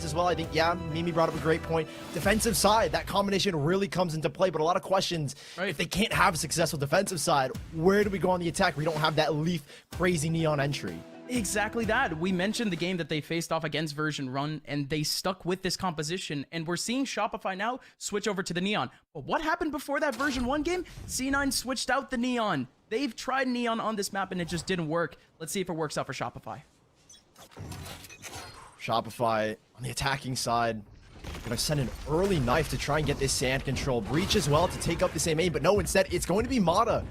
as well. I think, yeah, Mimi brought up a great point. Defensive side, that combination really comes into play, but a lot of questions. Right. If they can't have a successful defensive side, where do we go on the attack? We don't have that Leaf crazy neon entry. Exactly that. We mentioned the game that they faced off against version 1, and they stuck with this composition, and we're seeing Shopify now switch over to the neon. But what happened before that version 1 game? C9 switched out the neon. They've tried neon on this map, and it just didn't work. Let's see if it works out for Shopify. Shopify on the attacking side, gonna send an early knife to try and get this sand control. Breach as well to take up the same aim, but no, instead it's going to be Mata.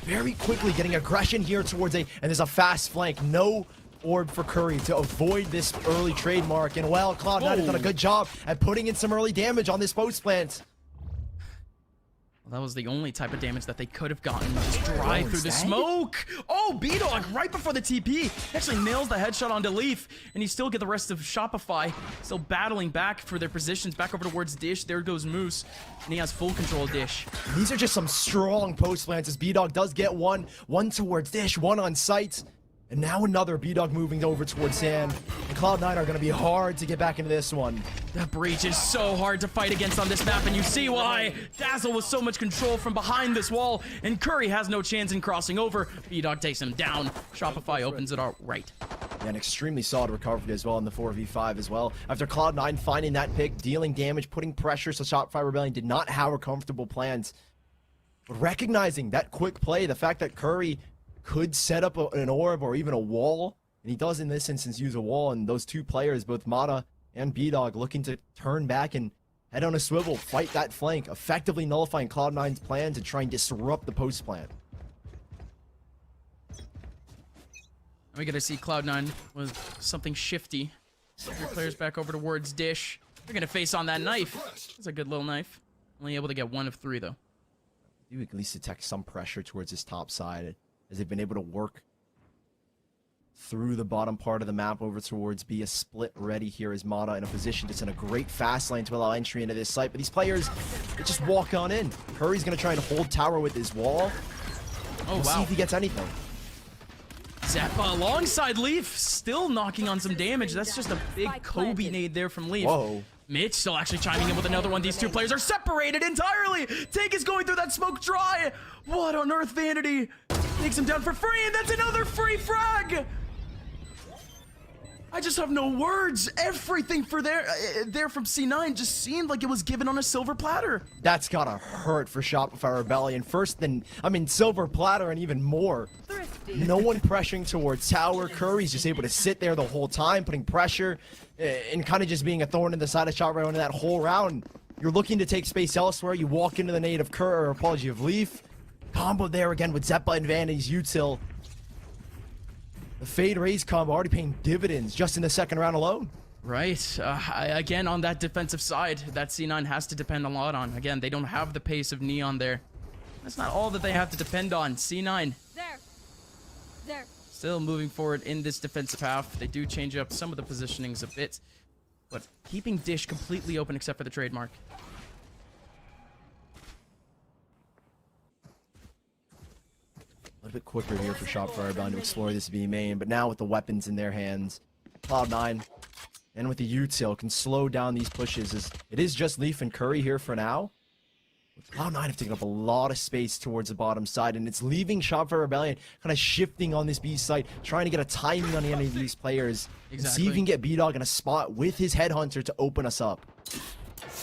Very quickly getting aggression here towards A, and there's a fast flank. No orb for Curry to avoid this early trademark, and well, Cloud9 has done a good job at putting in some early damage on this post plant. That was the only type of damage that they could have gotten. Just drive through the smoke. Oh, B-Dog right before the TP. Actually nails the headshot onto Leaf. And you still get the rest of Shopify still battling back for their positions. Back over towards Dish. There goes Moose. And he has full control of Dish. These are just some strong post plants as B-Dog does get one. One towards Dish, one on sight. And now another B-Dog moving over towards Sand. And Cloud9 are going to be hard to get back into this one. The breach is so hard to fight against on this map, and you see why. Dazzle with so much control from behind this wall, and Curry has no chance in crossing over. B-Dog takes him down. Shopify opens it out right. Yeah, an extremely solid recovery as well in the 4v5 as well. After Cloud9 finding that pick, dealing damage, putting pressure, so Shopify Rebellion did not have a comfortable plans. But recognizing that quick play, the fact that Curry could set up an orb or even a wall, and he does in this instance use a wall, and those two players, both Mata and B-Dog, looking to turn back and head on a swivel, fight that flank, effectively nullifying Cloud9's plan to try and disrupt the post plant. We gotta see Cloud9 with something shifty. Your players back over towards Dish. They're gonna face on that knife. That's a good little knife. Only able to get 1 of 3 though. You at least detect some pressure towards his top side, as they've been able to work through the bottom part of the map over towards B. A split ready here as Mata in a position to send a great fast lane to allow entry into this site. But these players, they just walk on in. Curry's going to try and hold tower with his wall. Oh, we'll see if he gets anything. Zappa alongside Leaf, still knocking on some damage. That's just a big Kobe nade there from Leaf. Whoa. Mitch still actually chiming in with another one. These two players are separated entirely. Take is going through that smoke dry. What on earth, Vanity? Takes him down for free, and that's another free frag. I just have no words. Everything for there from C9 just seemed like it was given on a silver platter. That's gotta hurt for Shopify Rebellion. Silver platter and even more. No one pressuring towards tower. Curry's just able to sit there the whole time, putting pressure and kind of just being a thorn in the side of Shopify in that whole round. You're looking to take space elsewhere. You walk into the nade of Leaf. Combo there again with Zeppa and Vanity's util. The Fade Raise combo already paying dividends just in the second round alone. Right. Again, on that defensive side, that C9 has to depend a lot on. Again, they don't have the pace of Neon there. That's not all that they have to depend on. C9. There. Still moving forward in this defensive half. They do change up some of the positionings a bit, but keeping Dish completely open except for the trademark. A little bit quicker here for Shopify Rebellion to explore this B main, but now with the weapons in their hands, Cloud9 and with the util can slow down these pushes. As it is just Leaf and Curry here for now. Cloud9 have taken up a lot of space towards the bottom side, and it's leaving Shopify Rebellion kind of shifting on this B site, trying to get a timing on any of these players. Exactly. And see if you can get B-Dog in a spot with his headhunter to open us up.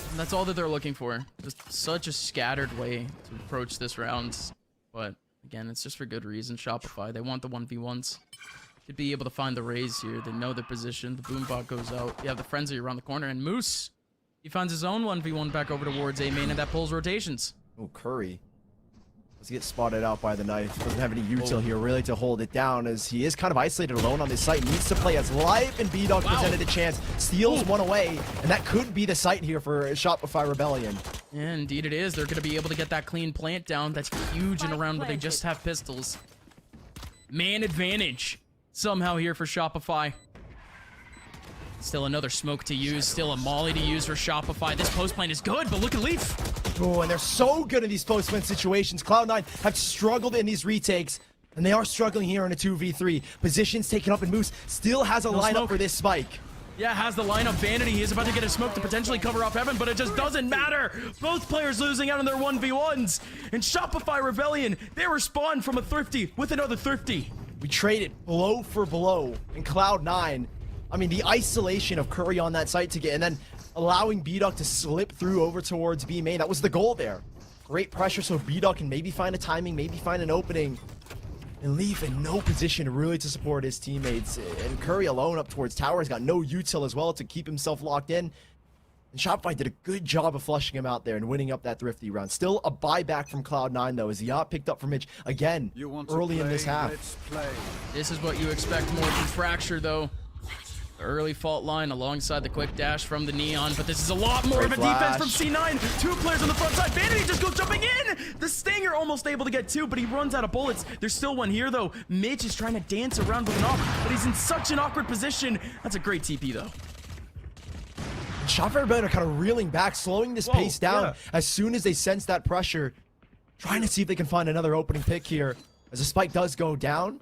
And that's all that they're looking for. Just such a scattered way to approach this round. But again, it's just for good reason. Shopify, they want the 1v1s. To be able to find the raise here. They know their position. The boombot goes out. You have the frenzy around the corner, and Moose, he finds his own 1v1 back over towards A main, and that pulls rotations. Oh, Curry. Let's get spotted out by the knife. Doesn't have any util here really to hold it down, as he is kind of isolated alone on this site. Needs to play as life, and B-Dog presented a chance. Steals one away, and that could be the site here for Shopify Rebellion. Yeah, indeed it is. They're going to be able to get that clean plant down. That's huge in a round where they just have pistols. Man advantage somehow here for Shopify. Still another smoke to use. Still a molly to use for Shopify. This post plane is good, but look at Leaf. Oh, and they're so good in these post plane situations. Cloud9 have struggled in these retakes, and they are struggling here in a 2v3. Positions taken up, and Moose still has a lineup for this spike. Yeah, has the lineup. Vanity, he is about to get a smoke to potentially cover off Heaven, but it just doesn't matter. Both players losing out on their 1v1s. And Shopify Rebellion, they respond from a Thrifty with another Thrifty. We traded blow for blow in Cloud9. I mean, the isolation of Curry on that site to get, and then allowing B-Duck to slip through over towards B main. That was the goal there. Great pressure so B-Duck can maybe find a timing, maybe find an opening. And Leaf in no position really to support his teammates. And Curry alone up towards tower has got no util as well to keep himself locked in. And Shopify did a good job of flushing him out there and winning up that Thrifty round. Still a buyback from Cloud9 though, as the yacht picked up from Mitch again early in this half. This is what you expect more from Fracture though. The early fault line alongside the quick dash from the Neon, but this is a lot more of a defense from C9. 2 players on the front side. Vanity just goes jumping in. The Stinger almost able to get 2, but he runs out of bullets. There's still one here though. Mitch is trying to dance around with an off, but he's in such an awkward position. That's a great TP though. Shopify Rebellion are kind of reeling back, slowing this pace down as soon as they sense that pressure. Trying to see if they can find another opening pick here. As the spike does go down.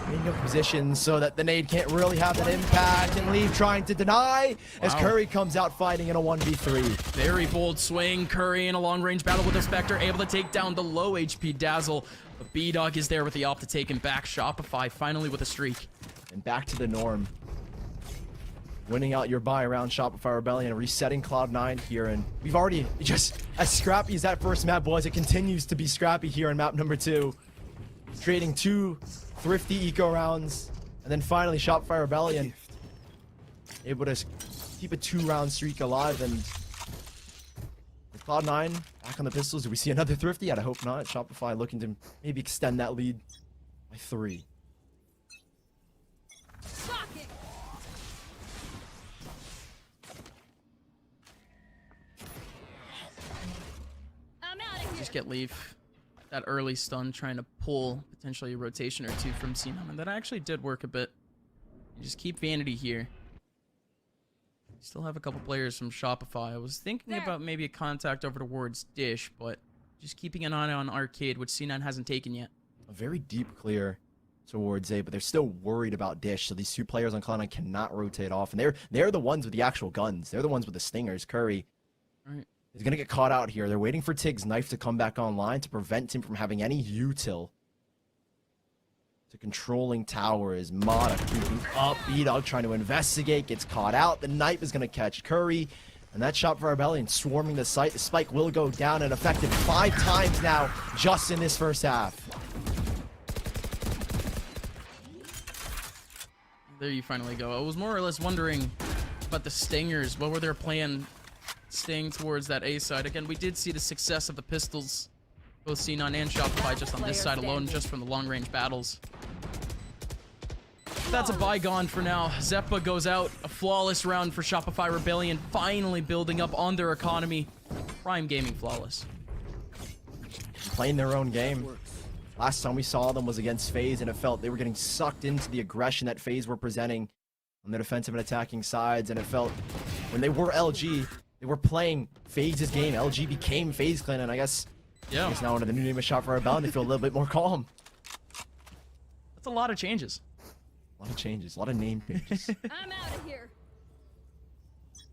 Making up position so that the nade can't really have that impact, and Leaf trying to deny as Curry comes out fighting in a 1v3. Very bold swing. Curry in a long range battle with the Spectre, able to take down the low HP Dazzle. But B-Dog is there with the op to take him back. Shopify finally with a streak. And back to the norm. Winning out your buy around Shopify Rebellion, resetting Cloud9 here, and we've already just as scrappy as that first map was, it continues to be scrappy here in map number 2. Trading 2 Thrifty eco rounds, and then finally Shopify Rebellion able to keep a 2-round streak alive. And with Cloud9 back on the pistols, do we see another Thrifty? I hope not. Shopify looking to maybe extend that lead by 3. Shocking. I'm out of here. Just get Leaf that early stun, trying to pull potentially a rotation or 2 from C9, and that actually did work a bit. You just keep Vanity here. Still have a couple players from Shopify. I was thinking about maybe a contact over towards Dish, but just keeping an eye on Arcade, which C9 hasn't taken yet. A very deep clear towards A, but they're still worried about Dish, so these 2 players on Cloud9 cannot rotate off, and they're the ones with the actual guns. They're the ones with the stingers. Curry is gonna get caught out here. They're waiting for Tig's knife to come back online to prevent him from having any util. To controlling tower is Mata creeping up. B-Dog trying to investigate, gets caught out. The knife is gonna catch Curry, and that Shopify Rebellion swarming the site. The spike will go down and affected 5 times now just in this first half. There you finally go. I was more or less wondering about the Stingers. What were their plan staying towards that A side? Again, we did see the success of the pistols, both C9 and Shopify, just on this side alone, just from the long range battles. That's a bygone for now. Zeppa goes out. A flawless round for Shopify Rebellion, finally building up on their economy. Prime Gaming flawless. Playing their own game. Last time we saw them was against FaZe, and it felt they were getting sucked into the aggression that FaZe were presenting on their defensive and attacking sides, and it felt when they were LG, they were playing FaZe's game. LG became FaZe Clan, and I guess now under the new name of Shopify Rebellion, they feel a little bit more calm. That's a lot of changes. A lot of changes, a lot of name changes. I'm out of here.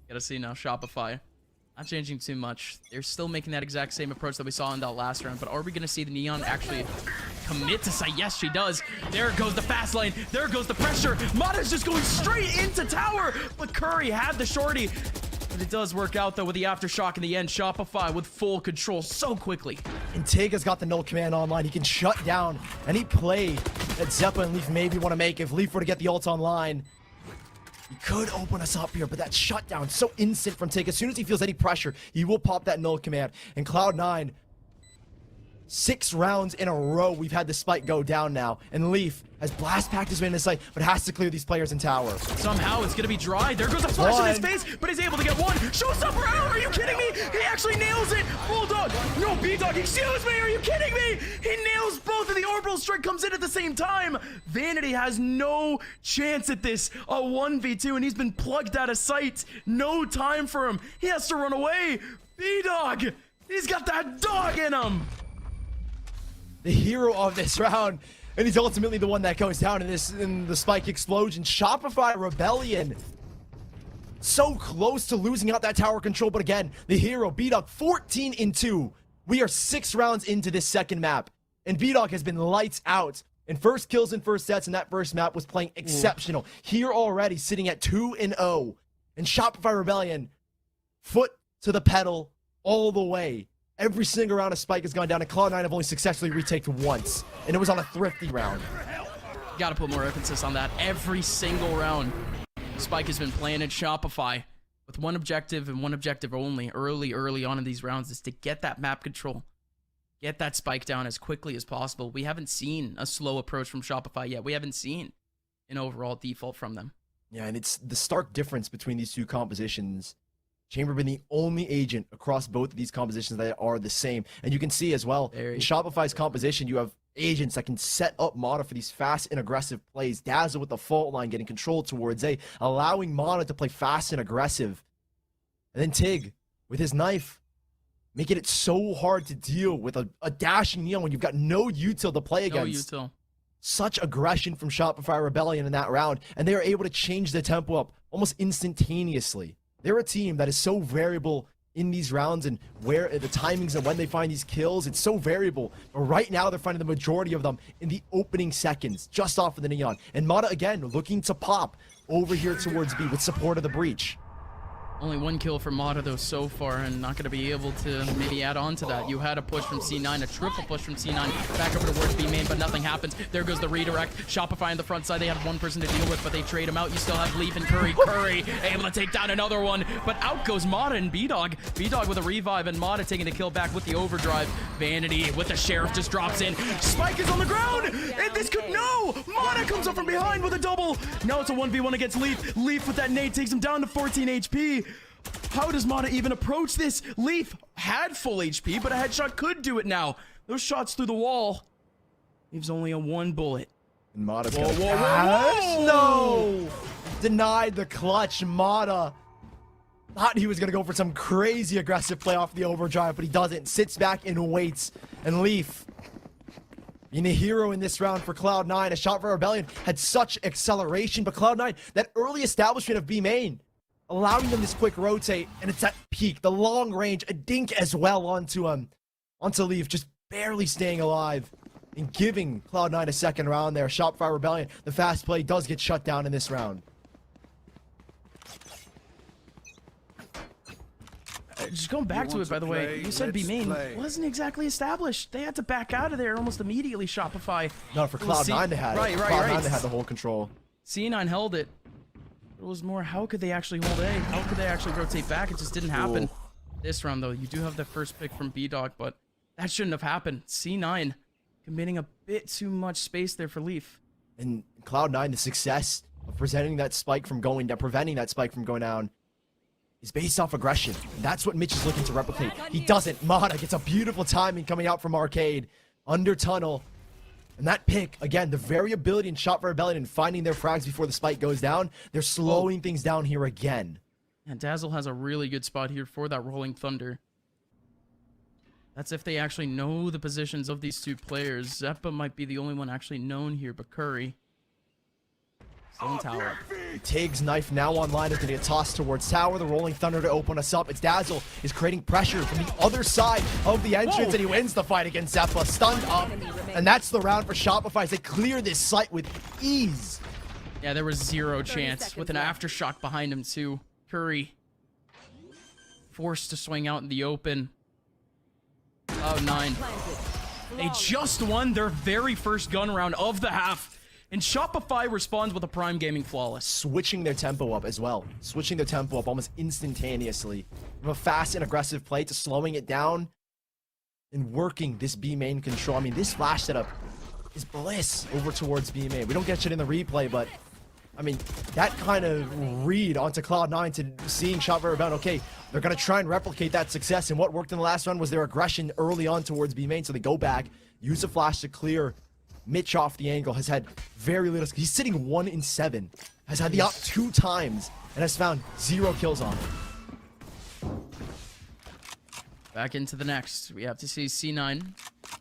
Gotta see now, Shopify. Not changing too much. They're still making that exact same approach that we saw in that last round, but are we gonna see the Neon actually commit to say, yes, she does. There goes the fast lane. There goes the pressure. Mata's just going straight into tower, but Curry had the shorty. But it does work out, though, with the aftershock in the end. Shopify with full control so quickly. And Tega's got the null command online. He can shut down any play that Zeppa and Leaf maybe want to make. If Leaf were to get the ult online, he could open us up here, but that shutdown so instant from Tega. As soon as he feels any pressure, he will pop that null command. And Cloud9, 6 rounds in a row, we've had the spike go down now. And Leaf has blast packed his way in the site, but has to clear these players in tower. Somehow it's gonna be dry. There goes a flash in his face, but he's able to get one. Showstopper out! Are you kidding me? He actually nails it! Bulldog! No, B-Dog, excuse me! Are you kidding me? He nails both, and the orbital strike comes in at the same time. Vanity has no chance at this. A 1v2, and he's been plugged out of sight. No time for him. He has to run away. B-Dog! He's got that dog in him! The hero of this round, and he's ultimately the one that goes down in the spike explosion. Shopify Rebellion So close to losing out that tower control, but again, the hero, B-Dog, 14-2. We are 6 rounds into this second map, and B-Dog has been lights out. And first kills and first sets in that first map was playing exceptional. Here already sitting at 2-0. And Shopify Rebellion, foot to the pedal all the way. Every single round of Spike has gone down, and Cloud9 have only successfully retaked once. And it was on a thrifty round. Gotta put more emphasis on that. Every single round, Spike has been playing at Shopify with one objective and one objective only early on in these rounds is to get that map control. Get that Spike down as quickly as possible. We haven't seen a slow approach from Shopify yet. We haven't seen an overall default from them. Yeah, and it's the stark difference between these two compositions. Chamber been the only agent across both of these compositions that are the same. And you can see as well, in Shopify's composition, you have agents that can set up Mata for these fast and aggressive plays. Dazzle with the fault line getting control towards A, allowing Mata to play fast and aggressive. And then Tig with his knife, making it so hard to deal with a dashing Neon when you've got no util to play against. No util. Such aggression from Shopify Rebellion in that round, and they are able to change the tempo up almost instantaneously. They're a team that is so variable in these rounds and where the timings and when they find these kills, it's so variable. But right now, they're finding the majority of them in the opening seconds, just off of the Neon. And Mata, again, looking to pop over here towards B with support of the breach. Only one kill for Mata, though, so far, and not going to be able to maybe add on to that. You had a push from C9, a triple push from C9, back over towards B main, but nothing happens. There goes the redirect. Shopify on the front side, they have one person to deal with, but they trade him out. You still have Leaf and Curry. Curry able to take down another one, but out goes Mata and B-Dog. B-Dog with a revive, and Mata taking the kill back with the overdrive. Vanity with the Sheriff just drops in. Spike is on the ground, and this could, no! Mata comes up from behind with a double. Now it's a 1v1 against Leaf. Leaf with that nade takes him down to 14 HP. How does Mata even approach this? Leaf had full HP, but a headshot could do it now. Those shots through the wall leaves only a 1 bullet. And Mata's whoa. No! Denied the clutch. Mata thought he was going to go for some crazy aggressive play off the overdrive, but he doesn't. Sits back and waits. And Leaf, being a hero in this round for Cloud9, a shot for Rebellion, had such acceleration, but Cloud9, that early establishment of B main, allowing them this quick rotate, and it's that peak, the long range, a dink as well onto Leaf, just barely staying alive and giving Cloud9 a second round there. Shopify Rebellion, the fast play does get shut down in this round. Just going back to it, by the way, you said B main wasn't exactly established. They had to back out of there almost immediately, Shopify. No, for Cloud9 they had it. Cloud9 they had the whole control. C9 held it. It was more, how could they actually hold A? How could they actually rotate back? It just didn't happen. This round, though, you do have the first pick from B-Dog, but that shouldn't have happened. C9 committing a bit too much space there for Leaf. And Cloud9, the success of preventing that spike from going down, is based off aggression. And that's what Mitch is looking to replicate. He doesn't. Mata gets a beautiful timing coming out from Arcade under tunnel. And that pick, again, the variability in Shot for Rebellion and finding their frags before the spike goes down, they're slowing things down here again. And Dazzle has a really good spot here for that Rolling Thunder. That's if they actually know the positions of these two players. Zeppa might be the only one actually known here, but Curry. Same tower. Tig's knife now online is going to get tossed towards tower. The Rolling Thunder to open us up. It's Dazzle is creating pressure from the other side of the entrance, and he wins the fight against Zeppa. Stunned up. And that's the round for Shopify as they clear this site with ease. Yeah, there was zero chance with an aftershock behind him too. Curry forced to swing out in the open. Cloud9. They just won their very first gun round of the half. And Shopify responds with a Prime Gaming flawless. Switching their tempo up as well. Switching their tempo up almost instantaneously. From a fast and aggressive play to slowing it down and working this B main control. I mean, this flash setup is bliss over towards B main. We don't get shit in the replay, but I mean, that kind of read onto Cloud9 to seeing Shopify Rebellion. Okay, they're going to try and replicate that success. And what worked in the last run was their aggression early on towards B main. So they go back, use a flash to clear Mitch off the angle, has had very little. He's sitting 1 in 7. Has had the op 2 times and has found 0 kills on it. Back into the next. We have to see C9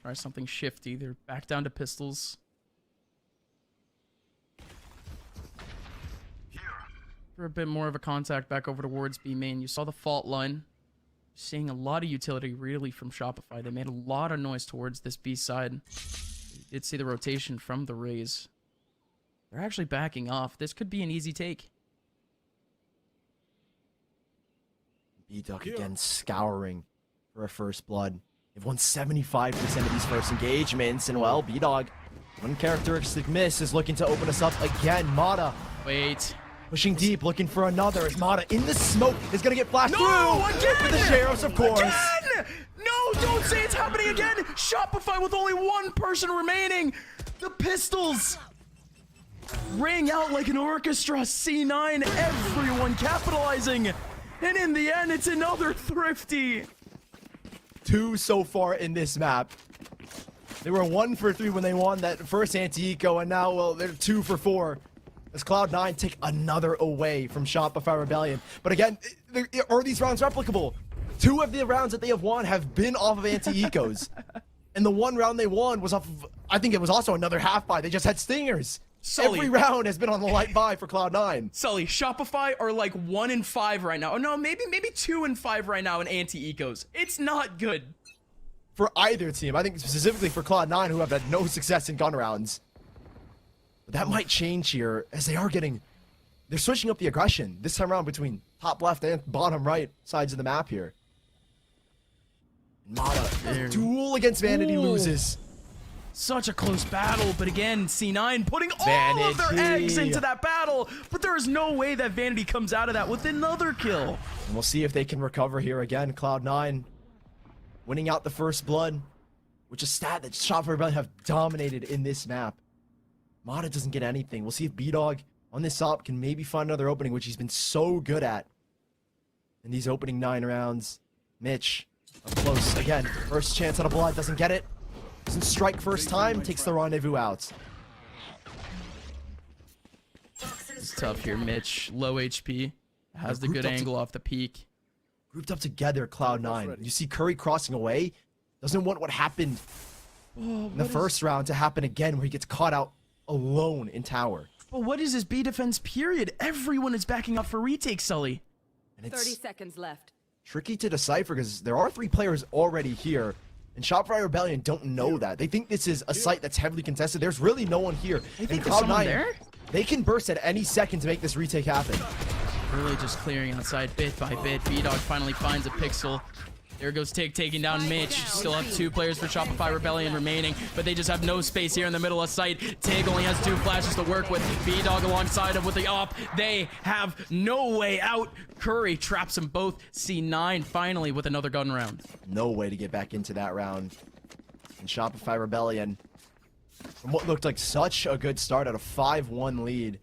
try something shifty. They're back down to pistols. for a bit more of a contact back over towards B main. You saw the fault line. Seeing a lot of utility really from Shopify. They made a lot of noise towards this B side. You did see the rotation from the Rays. They're actually backing off. This could be an easy take. B-Duck again scouring for a first blood. They've won 75% of these first engagements, and well, B-Dog, one characteristic miss is looking to open us up again. Mata Wait. pushing deep, looking for another. As Mata in the smoke is gonna get flashed through Again! with the sheriffs, of course. Again! No, don't say it's happening again! Shopify with only one person remaining! The pistols ring out like an orchestra. C9, everyone capitalizing. And in the end, it's another Thrifty. 2 so far in this map. They were 1 for 3 when they won that first anti-eco, and now, well, they're 2 for 4. As Cloud9 take another away from Shopify Rebellion. But again, are these rounds replicable? 2 of the rounds that they have won have been off of anti-ecos. And the one round they won was off of, I think it was also another half buy. They just had stingers. Sully. Every round has been on the light buy for Cloud9. Sully, Shopify are like 1 in 5 right now. Oh no, maybe 2 in 5 right now in anti-ecos. It's not good. For either team. I think specifically for Cloud9, who have had no success in gun rounds. But that might change here, as they're switching up the aggression this time around between top left and bottom right sides of the map here. Mata, duel against Vanity, Ooh. loses. Such a close battle, but again, C9 putting all of their eggs into that battle, but there is no way that Vanity comes out of that with another kill. And we'll see if they can recover here again. Cloud9 winning out the first blood, which is a stat that Shopify Rebellion have dominated in this map. Mata doesn't get anything. We'll see if B-Dog on this op can maybe find another opening, which he's been so good at in these opening 9 rounds. Mitch, up close again. First chance on a blood, doesn't get it. Doesn't strike first time, takes the rendezvous out. It's tough here, Mitch. Low HP. Has the good angle off the peak. Grouped up together, Cloud9. You see Curry crossing away. Doesn't want what happened in the first round to happen again, where he gets caught out alone in tower. But what is this B defense period? Everyone is backing up for retake, Sully. And 30 it's seconds left. tricky to decipher because there are 3 players already here. And Shopify Rebellion don't know that. They think this is a site that's heavily contested. There's really no one here. They think And there's someone Cloud9, there? they can burst at any second to make this retake happen. Really just clearing outside bit by bit. B-Dog finally finds a pixel. There goes Tig taking down Mitch. Still have 2 players for Shopify Rebellion remaining, but they just have no space here in the middle of sight. Tig only has 2 flashes to work with. B-Dog alongside him with the op. They have no way out. Curry traps them both. C9 finally with another gun round. No way to get back into that round. And Shopify Rebellion, from what looked like such a good start at a 5-1 lead,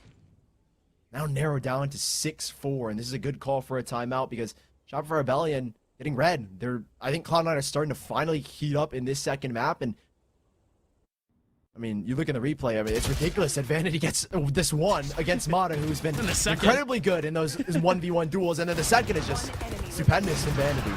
now narrowed down to 6-4. And this is a good call for a timeout because Shopify Rebellion getting red. I think Cloud9 are starting to finally heat up in this second map. And I mean, you look at the replay. I mean, it's ridiculous that Vanity gets this one against Mata, who's been incredibly good in those 1v1 duels. And then the second is just stupendous in Vanity.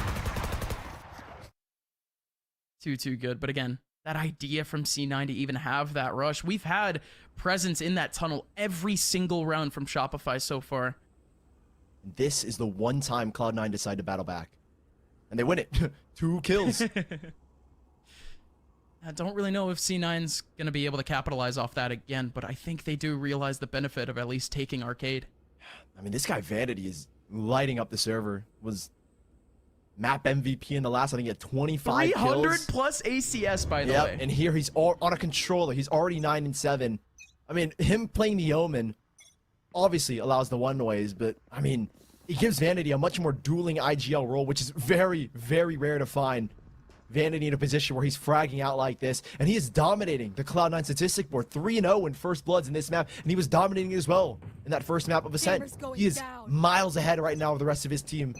Too good. But again, that idea from C9 to even have that rush. We've had presence in that tunnel every single round from Shopify so far. This is the one time Cloud9 decide to battle back. And they win it. 2 kills. I don't really know if C9's going to be able to capitalize off that again, but I think they do realize the benefit of at least taking Arcade. I mean, this guy Vanity is lighting up the server. Was map MVP in the last, I think he had 25 300 kills. plus ACS, by the way. And here he's all on a controller. He's already 9-7. I mean, him playing the Omen obviously allows the one ways, but I mean, it gives Vanity a much more dueling IGL role, which is very, very rare to find. Vanity in a position where he's fragging out like this, and he is dominating the Cloud9 statistic board. 3-0 in first bloods in this map, and he was dominating it as well in that first map of Ascent. He is miles ahead right now of the rest of his team.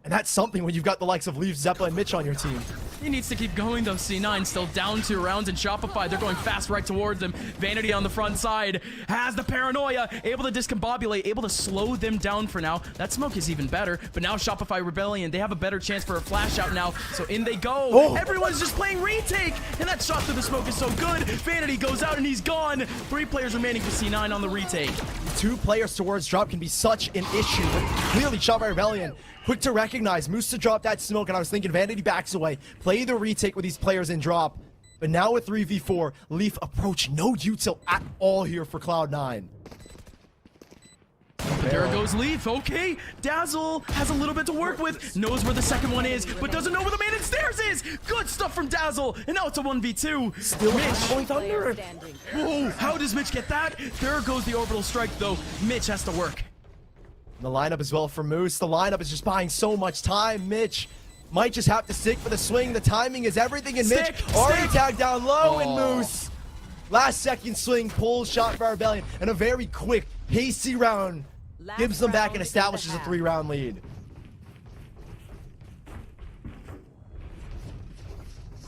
And that's something when you've got the likes of Leaf, Zeppa, and Mitch on your team. He needs to keep going though. C9 still down 2 rounds, and Shopify, they're going fast right towards him. Vanity on the front side has the paranoia, able to discombobulate, able to slow them down for now. That smoke is even better, but now Shopify Rebellion, they have a better chance for a flash out now. So in they go. Oh. Everyone's just playing retake, and that shot through the smoke is so good. Vanity goes out and he's gone. 3 players remaining for C9 on the retake. 2 players towards drop can be such an issue, but clearly Shopify Rebellion quick to recognize, Moose to drop that smoke, and I was thinking Vanity backs away, play the retake with these players in drop. But now with 3v4, Leaf approach no util at all here for Cloud9. There goes Leaf. Okay, Dazzle has a little bit to work with, knows where the second one is, but doesn't know where the man in stairs is. Good stuff from Dazzle, and now it's a 1v2. Still going thunder. Whoa, how does Mitch get that? There goes the orbital strike though. Mitch has to work. The lineup as well for Moose. The lineup is just buying so much time. Mitch might just have to stick for the swing. The timing is everything, and Mitch already tagged down low, and Moose. Last second swing pulls Shopify Rebellion, and a very quick, hasty round gives them back and establishes a 3-round lead.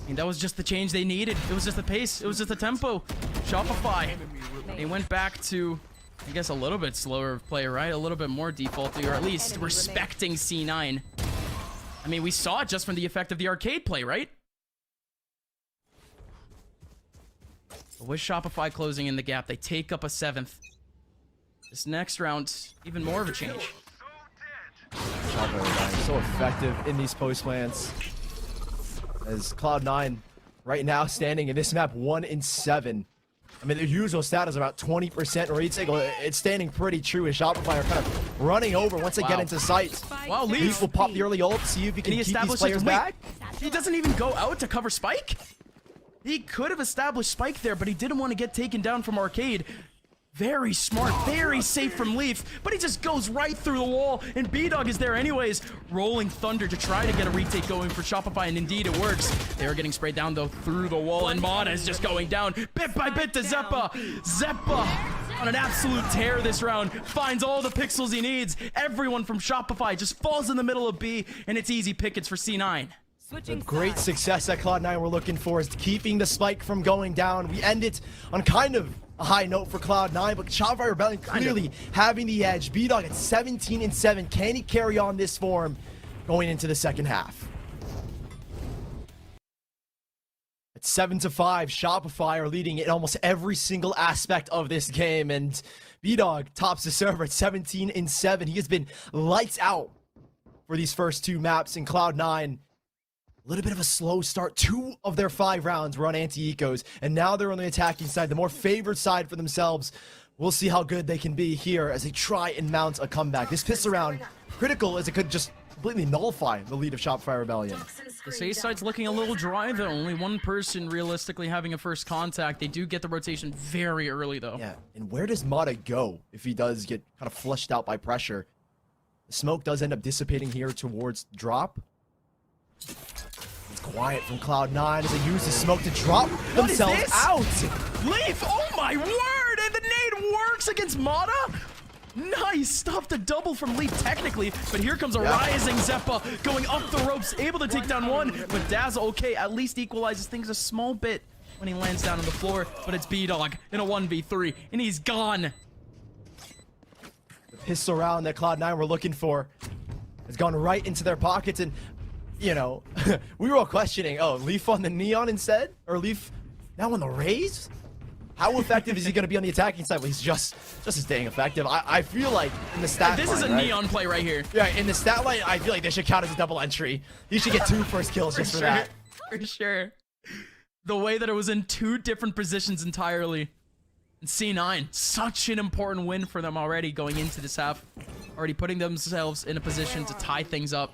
I mean, that was just the change they needed. It was just the pace. It was just the tempo. Shopify, they went back to, I guess, a little bit slower play, right? A little bit more defaulty, or at least respecting C9. I mean, we saw it just from the effect of the arcade play, right? But with Shopify closing in the gap, they take up a 7th. This next round, even more of a change. Shopify Rebellion so effective in these post plants. As Cloud9 right now standing in this map 1-7. I mean, their usual stat is about 20% retake. It's standing pretty true as Shopify are kind of running over once they get into sight. Wow, Leaf will pop the early ult, see if he can keep these players back. He doesn't even go out to cover Spike? He could have established Spike there, but he didn't want to get taken down from Arcade. Very smart, very safe from Leaf, but he just goes right through the wall, and B-Dog is there anyways. Rolling Thunder to try to get a retake going for Shopify, and indeed it works. They're getting sprayed down, though, through the wall, and Mana is just going down bit by bit to Zeppa. Zeppa, on an absolute tear this round, finds all the pixels he needs. Everyone from Shopify just falls in the middle of B, and it's easy pickets for C9. The great success that Cloud9 were looking for is keeping the spike from going down. We end it on kind of a high note for Cloud9, but Shopify Rebellion clearly having the edge. B-Dog at 17-7. Can he carry on this form going into the second half? At 7-5, Shopify are leading in almost every single aspect of this game, and B-Dog tops the server at 17-7. He has been lights out for these first 2 maps, in Cloud9. A little bit of a slow start. 2 of their 5 rounds were on anti-ecos, and now they're on the attacking side, the more favored side for themselves. We'll see how good they can be here as they try and mount a comeback. This piss around critical, as it could just completely nullify the lead of Shopify Rebellion. The A side's looking a little dry, though. Only one person realistically having a first contact. They do get the rotation very early, though. Yeah, and where does Mata go if he does get kind of flushed out by pressure? The smoke does end up dissipating here towards drop. It's quiet from Cloud9 as they use the smoke to drop themselves out. Leaf, oh my word! And the nade works against Mata? Nice stuff to double from Leaf technically, but here comes a rising Zeppa going up the ropes, able to take down one, but Dazzle, okay, at least equalizes things a small bit when he lands down on the floor, but it's B-Dog in a 1v3, and he's gone. The pistol round that Cloud9 were looking for has gone right into their pockets, and you know, we were all questioning, oh, Leaf on the Neon instead? Or Leaf now on the Raze? How effective is he going to be on the attacking side? Well, he's just as dang effective. I feel like in the stat this line, is a right? Neon play right here. Yeah, in the stat line, I feel like this should count as a double entry. He should get 2 first kills just for that. For sure. The way that it was in 2 different positions entirely. And C9, such an important win for them already going into this half. Already putting themselves in a position to tie things up.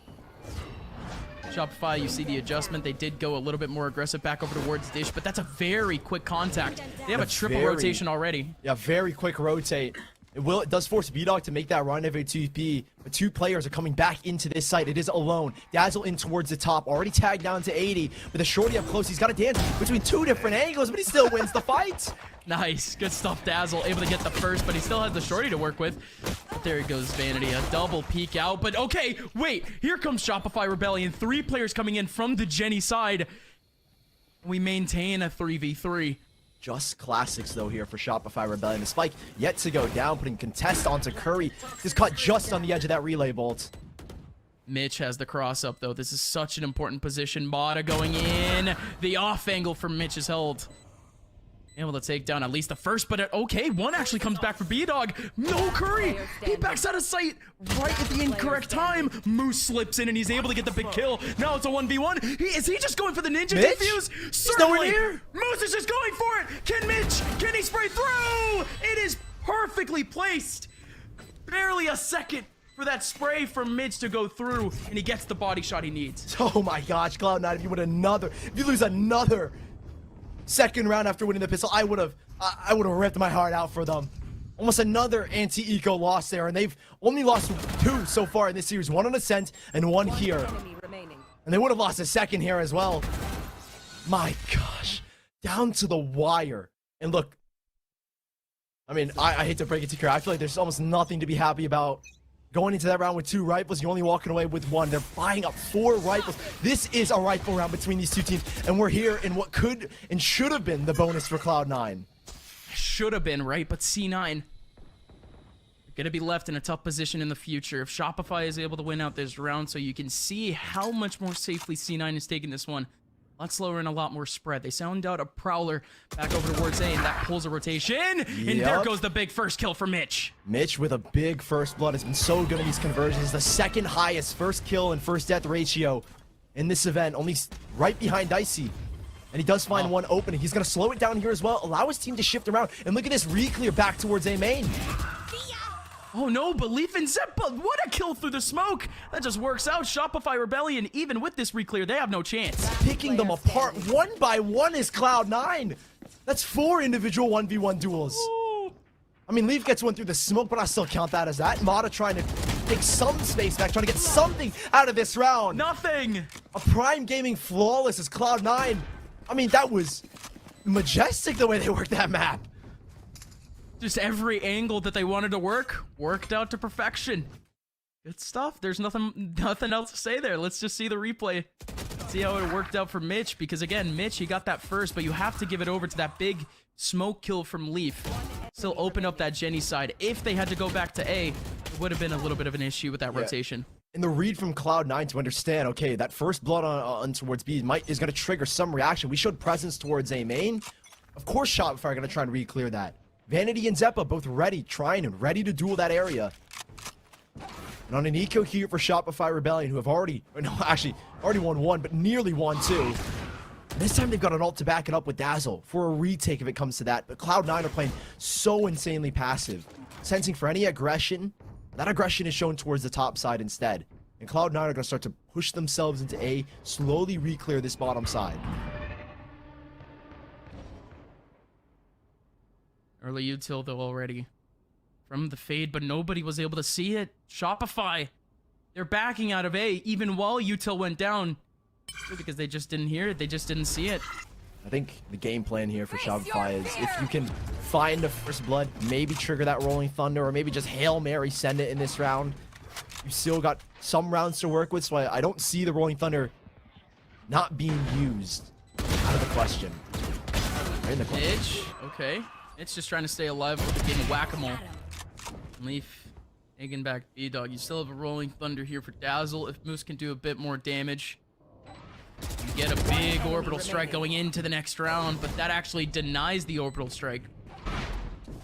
Shopify, you see the adjustment. They did go a little bit more aggressive back over towards Dish, but that's a very quick contact. They have a triple rotation already. Yeah, very quick rotate. It does force B-Dog to make that run of a 2P, but two players are coming back into this site. It is alone. Dazzle in towards the top, already tagged down to 80. With a shorty up close, he's got to dance between two different angles, but he still wins the fight. Nice. Good stuff, Dazzle. Able to get the first, but he still has the shorty to work with. But there he goes, Vanity. A double peek out. But okay, wait. Here comes Shopify Rebellion. 3 players coming in from the Jenny side. We maintain a 3v3. Just classics, though, here for Shopify Rebellion. The spike yet to go down, putting contest onto Curry. Just caught just on the edge of that relay bolt. Mitch has the cross up, though. This is such an important position. Mata going in. The off angle from Mitch is held. Able to take down at least the first, but okay, one actually comes back for B-Dog. No Curry! He backs out of sight right at the incorrect time. Moose slips in and he's able to get the big kill. Now it's a 1v1. Is he just going for the ninja Mitch? defuse? Nowhere Certainly. near. Moose is just going for it. Can he spray through? It is perfectly placed. Barely a second for that spray from Mitch to go through, and he gets the body shot he needs. Oh my gosh, Cloud9, if you lose another second round after winning the pistol, I would have ripped my heart out for them. Almost another anti-eco loss there, and they've only lost 2 so far in this series. 1 on Ascent and 1 here. And they would have lost a second here as well. My gosh. Down to the wire. And look, I mean, I hate to break it to you, I feel like there's almost nothing to be happy about. Going into that round with 2 rifles, you're only walking away with 1. They're buying up 4 rifles. This is a rifle round between these two teams, and we're here in what could and should have been the bonus for Cloud9. Should have been, right? But C9 gonna be left in a tough position in the future. If Shopify is able to win out this round, so you can see how much more safely C9 is taking this one. A lot slower and a lot more spread. They sound out a Prowler back over towards A, and that pulls a rotation. And there goes the big first kill for Mitch. Mitch with a big first blood has been so good in these conversions. The second highest first kill and first death ratio in this event, only right behind Dicey. And he does find one opening. He's going to slow it down here as well, allow his team to shift around. And look at this re-clear back towards A main. Oh no, but Leaf and Zeppa, what a kill through the smoke. That just works out. Shopify Rebellion, even with this re-clear, they have no chance. Picking them apart one by one is Cloud9. That's 4 individual 1v1 duels. Ooh. I mean, Leaf gets one through the smoke, but I still count that as that. Mata trying to take some space back, trying to get something out of this round. Nothing. A Prime Gaming flawless as Cloud9. I mean, that was majestic the way they worked that map. Just every angle that they wanted to worked out to perfection. Good stuff. There's nothing else to say there. Let's just see the replay. See how it worked out for Mitch, because again, Mitch, he got that first, but you have to give it over to that big smoke kill from Leaf. Still open up that Jenny side. If they had to go back to A, it would have been a little bit of an issue with that rotation. And the read from Cloud9 to understand, okay, that first blood on towards B is going to trigger some reaction. We showed presence towards A main. Of course, Shopify are going to try and re-clear that. Vanity and Zeppa both ready, trying and ready to duel that area. And on an eco here for Shopify Rebellion, who have already won 1, but nearly won 2. And this time they've got an ult to back it up with Dazzle for a retake if it comes to that. But Cloud9 are playing so insanely passive. Sensing for any aggression, that aggression is shown towards the top side instead. And Cloud9 are going to start to push themselves into A, slowly re-clear this bottom side. Early util though already from the fade, but nobody was able to see it. Shopify, they're backing out of A even while util went down because they just didn't hear it. They just didn't see it. I think the game plan here for Shopify is if you can find the first blood, maybe trigger that Rolling Thunder, or maybe just Hail Mary send it in this round. You still got some rounds to work with, so I don't see the Rolling Thunder not being used. Out of the question. Right in the question. Mitch, okay. It's just trying to stay alive with the game of whack-a-mole. Leaf taking back B-Dog. You still have a Rolling Thunder here for Dazzle. If Moose can do a bit more damage, you get a big orbital strike going into the next round, but that actually denies the orbital strike.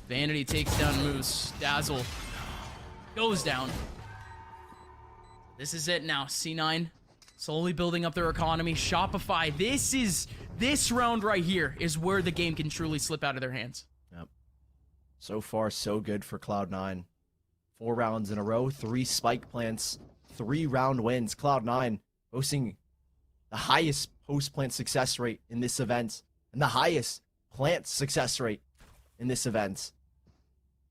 Vanity takes down Moose. Dazzle goes down. This is it now. C9 slowly building up their economy. Shopify, this round right here is where the game can truly slip out of their hands. Yep. So far, so good for Cloud9. 4 rounds in a row, 3 spike plants, 3 round wins. Cloud9 boasting the highest post-plant success rate in this event, and the highest plant success rate in this event.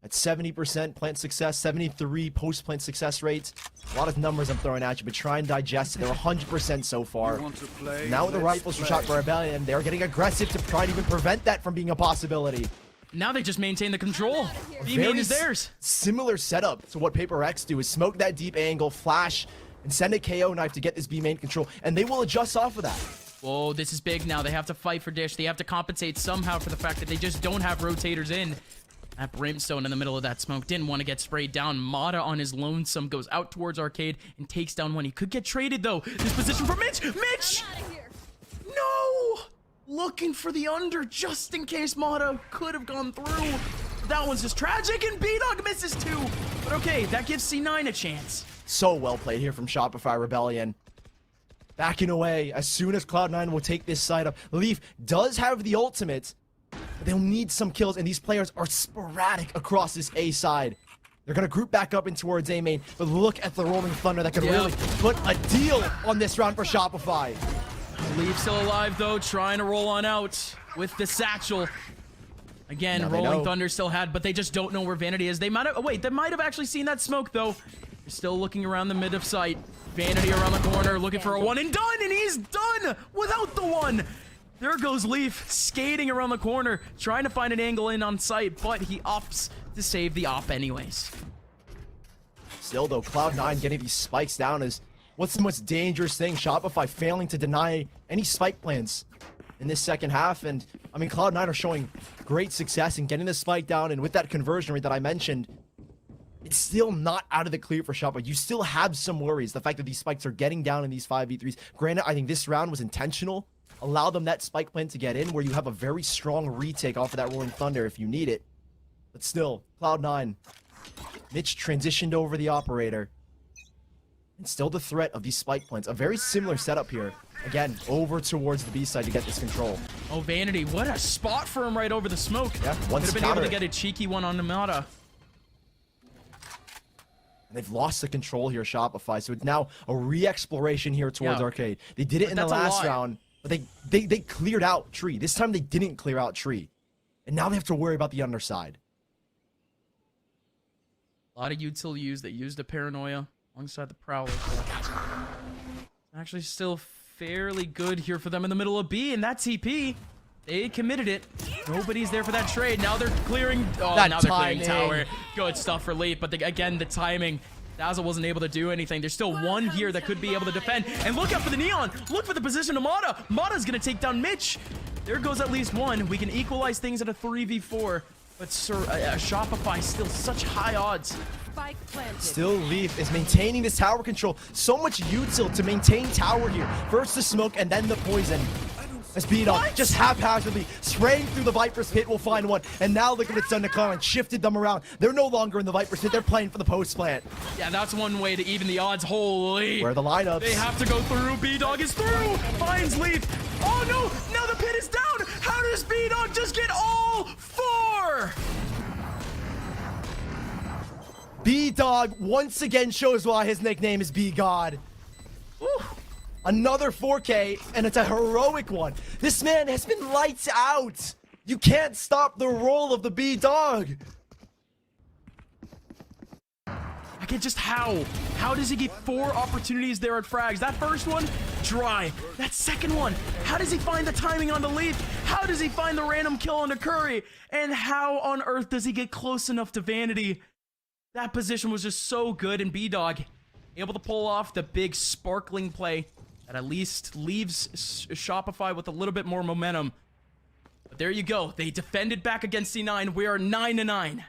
At 70% plant success, 73 post-plant success rates. A lot of numbers I'm throwing at you, but try and digest it. They're 100% so far. Now with the rifles from Shopify Rebellion, they're getting aggressive to try and even prevent that from being a possibility. Now they just maintain the control. B Very main is theirs. Similar setup to what Paper X do is smoke that deep angle, flash, and send a KO knife to get this B main control, and they will adjust off of that. Whoa, this is big now. They have to fight for Dish. They have to compensate somehow for the fact that they just don't have rotators in. That Brimstone in the middle of that smoke didn't want to get sprayed down. Mata on his lonesome goes out towards Arcade and takes down one. He could get traded though. This position for Mitch. Mitch! I'm out of here. No! Looking for the under just in case Mata could have gone through. That one's just tragic, and B-Dog misses too. But okay, that gives C9 a chance. So well played here from Shopify Rebellion. Backing away as soon as Cloud9 will take this side up. Leaf does have the ultimate, but they'll need some kills, and these players are sporadic across this A side. They're going to group back up in towards A main, but look at the Rolling Thunder that could really put a deal on this round for Shopify. Leaf still alive though, trying to roll on out with the satchel. Again, Now they Rolling know. Thunder still had, but they just don't know where Vanity is. They might have, they might have actually seen that smoke though. They're still looking around the mid of sight. Vanity around the corner, looking for a one and done, and he's done without the one. There goes Leaf, skating around the corner, trying to find an angle in on sight, but he opts to save the op anyways. Still though, Cloud9 getting these spikes down is what's the most dangerous thing. Shopify failing to deny any spike plans in this second half, and I mean Cloud9 are showing great success in getting the spike down, and with that conversion rate that I mentioned, it's still not out of the clear for Shopify. You still have some worries. The fact that these spikes are getting down in these 5v3s. Granted, I think this round was intentional. Allow them that spike plan to get in where you have a very strong retake off of that Rolling Thunder if you need it. But still, Cloud9. Mitch transitioned over the operator. And still the threat of these spike plants. A very similar setup here. Again, over towards the B side to get this control. Oh, Vanity, what a spot for him right over the smoke. Yeah, Could once have been able to counter get a cheeky one on Namada. And they've lost the control here, Shopify. So it's now a re-exploration here towards Yeah. Arcade. They did it in the that's a last lot. round, but they cleared out Tree. This time they didn't clear out Tree. And now they have to worry about the underside. A lot of util use that used the Paranoia alongside the Prowler. Actually still fairly good here for them in the middle of B, and that TP. They committed it. Nobody's there for that trade. Now they're clearing. Oh, That now they're clearing timing. tower. Good stuff for Leaf, but again, the timing. Dazzle wasn't able to do anything. There's still one here that could be able to defend. And look out for the Neon. Look for the position of Mata. Mata's going to take down Mitch. There goes at least one. We can equalize things at a 3v4. But Shopify still such high odds. Spike planted. Still, Leaf is maintaining this tower control. So much util to maintain tower here. First the smoke and then the poison. As B-Dog just haphazardly spraying through the Viper's pit will find one. And now look at what it's done to Cloud9. Shifted them around. They're no longer in the Viper's pit. They're playing for the post plant. Yeah, that's one way to even the odds. Holy. Where are the lineups? They have to go through. B-Dog is through. Finds Leaf. Oh no, now the pit is down. How does B-Dog just get all four? B-Dog once again shows why his nickname is B-God. Woo. Another 4K, and it's a heroic one. This man has been lights out. You can't stop the roll of the B-Dog. I get just how? How does he get 4 opportunities there at frags? That first one, dry. That second one, how does he find the timing on the Leaf? How does he find the random kill on the Curry? And how on earth does he get close enough to Vanity? That position was just so good, and B-Dog able to pull off the big sparkling play that at least leaves Shopify with a little bit more momentum. But there you go. They defended back against C9. We are 9-9.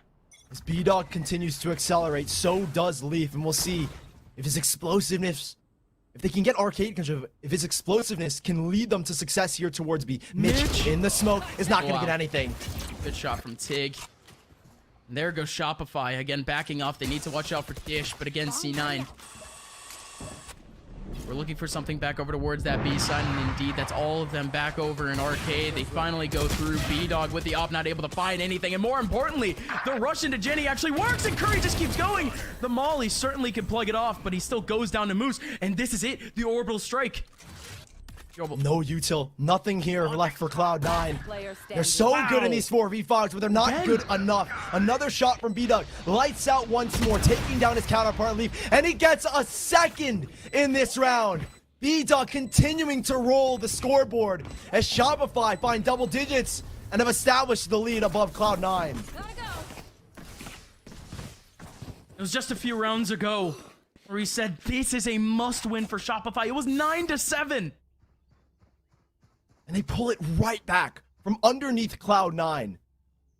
As B-Dog continues to accelerate, so does Leaf, and we'll see if his explosiveness, if they can get Arcade control, if his explosiveness can lead them to success here towards B. Mitch in the smoke is not going to Wow. get anything. Good shot from Tig. And there goes Shopify. Again, backing off. They need to watch out for Dish, but again, C9. We're looking for something back over towards that B side, and indeed, that's all of them back over in Arcade. They finally go through. B-Dog with the op, not able to find anything. And more importantly, the rush into Jenny actually works, and Curry just keeps going. The Molly certainly can plug it off, but he still goes down to Moose. And this is it, the orbital strike. Yo, but- No util, nothing here left for Cloud9. Player They're standing. so good in these 4v5s, but they're not Again? good enough. Another shot from B-Dog. Lights out once more, taking down his counterpart Leaf, and he gets a second in this round. B-Dog continuing to roll the scoreboard as Shopify find double digits and have established the lead above Cloud9. Gotta go. It was just a few rounds ago where he said this is a must-win for Shopify. It was 9-7. And they pull it right back from underneath Cloud9.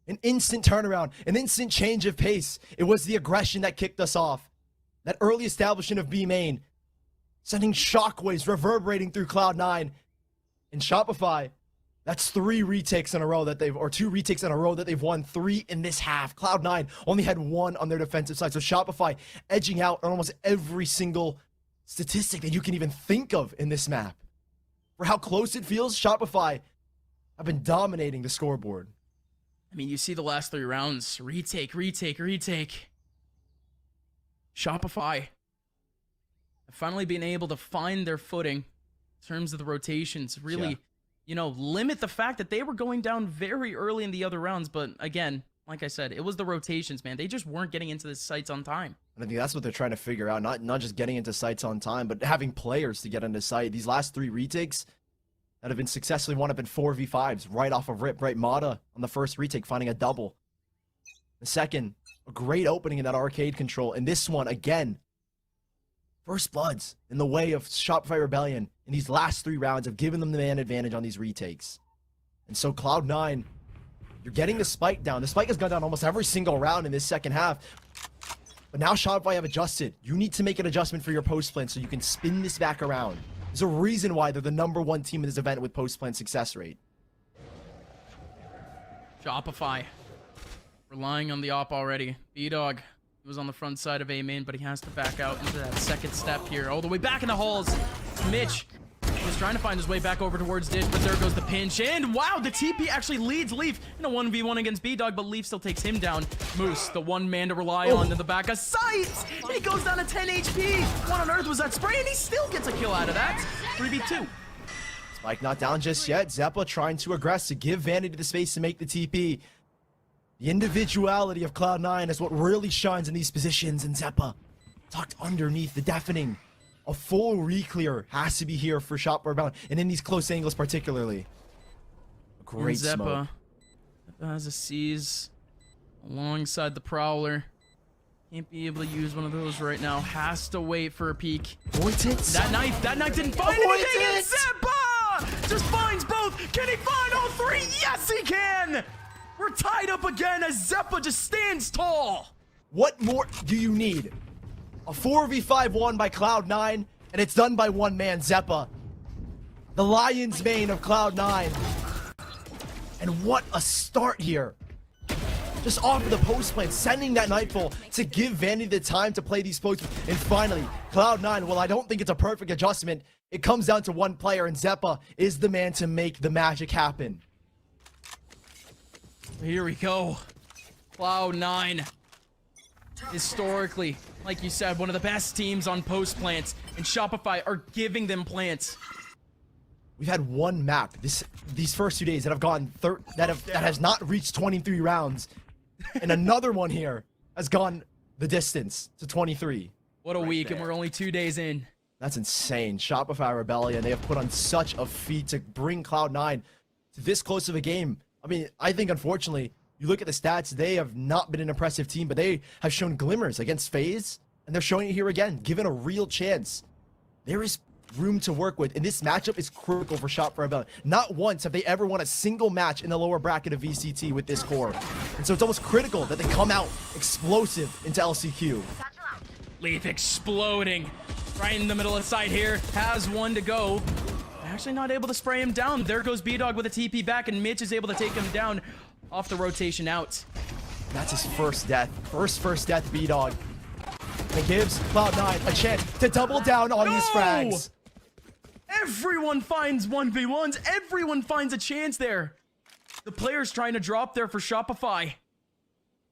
An instant turnaround, an instant change of pace. It was the aggression that kicked us off. That early establishment of B main, sending shockwaves reverberating through Cloud9. And Shopify, that's 3 retakes in a row that they've, or 2 retakes in a row that they've won, 3 in this half. Cloud9 only had 1 on their defensive side. So Shopify edging out on almost every single statistic that you can even think of in this map. For how close it feels, Shopify have been dominating the scoreboard. I mean, you see the last 3 rounds. Retake. Shopify have finally been able to find their footing in terms of the rotations. Really, limit the fact that they were going down very early in the other rounds. But again, like I said, it was the rotations, man. They just weren't getting into the sites on time. And I think that's what they're trying to figure out. Not just getting into sites on time, but having players to get into sight. These last 3 retakes that have been successfully won have been 4v5s right off of rip. Right, Mata on the first retake finding a double. The second, a great opening in that arcade control. And this one, again, first bloods in the way of Shopify Rebellion in these last 3 rounds have given them the man advantage on these retakes. And so Cloud9, you're getting the spike down. The spike has gone down almost every single round in this second half. But now Shopify have adjusted. You need to make an adjustment for your post plan so you can spin this back around. There's a reason why they're the #1 team in this event with post plan success rate. Shopify relying on the op already. B-Dog was on the front side of A main, but he has to back out into that second step here. All the way back in the halls. Mitch was trying to find his way back over towards Dish, but there goes the pinch. And wow, the TP actually leads Leaf in a 1v1 against B-Dog, but Leaf still takes him down. Moose, the one man to rely on in the back of sight. And he goes down to 10 HP. What on earth was that spray? And he still gets a kill out of that. 3v2. Spike not down just yet. Zeppa trying to aggress to give Vanity the space to make the TP. The individuality of Cloud9 is what really shines in these positions, and Zeppa tucked underneath the deafening. A full reclear has to be here for Shop Rebellion, and in these close angles particularly. A great smoke. Zeppa has a seize alongside the Prowler. Can't be able to use one of those right now. Has to wait for a peek. Avoid it. That knife didn't find Avoid anything. it. And Zeppa just finds both. Can he find all 3? Yes, he can. We're tied up again as Zeppa just stands tall. What more do you need? A 4v5 won by Cloud9, and it's done by one man, Zeppa. The lion's mane of Cloud9. And what a start here. Just off of the post plan, sending that Nightfall to give Vanity the time to play these posts. And finally, Cloud9, well, I don't think it's a perfect adjustment. It comes down to one player, and Zeppa is the man to make the magic happen. Here we go. Cloud9. Historically, like you said, one of the best teams on post plants, and Shopify are giving them plants. We've had one map these first 2 days that have gone that has not reached 23 rounds, and another one here has gone the distance to 23. What a week, and we're only 2 days in. That's insane. Shopify Rebellion, they have put on such a feat to bring Cloud9 to this close of a game. I mean, I think unfortunately, you look at the stats, they have not been an impressive team, but they have shown glimmers against FaZe, and they're showing it here again, given a real chance. There is room to work with, and this matchup is critical for Shopify Rebellion. Not once have they ever won a single match in the lower bracket of VCT with this core. And so it's almost critical that they come out explosive into LCQ. Leaf exploding right in the middle of the site here. Has one to go. Actually not able to spray him down. There goes B-Dog with a TP back, and Mitch is able to take him down off the rotation out. That's his first death. First death, B-Dog. And it gives Cloud9 a chance to double down on these frags. Everyone finds 1v1s. Everyone finds a chance there. The players trying to drop there for Shopify.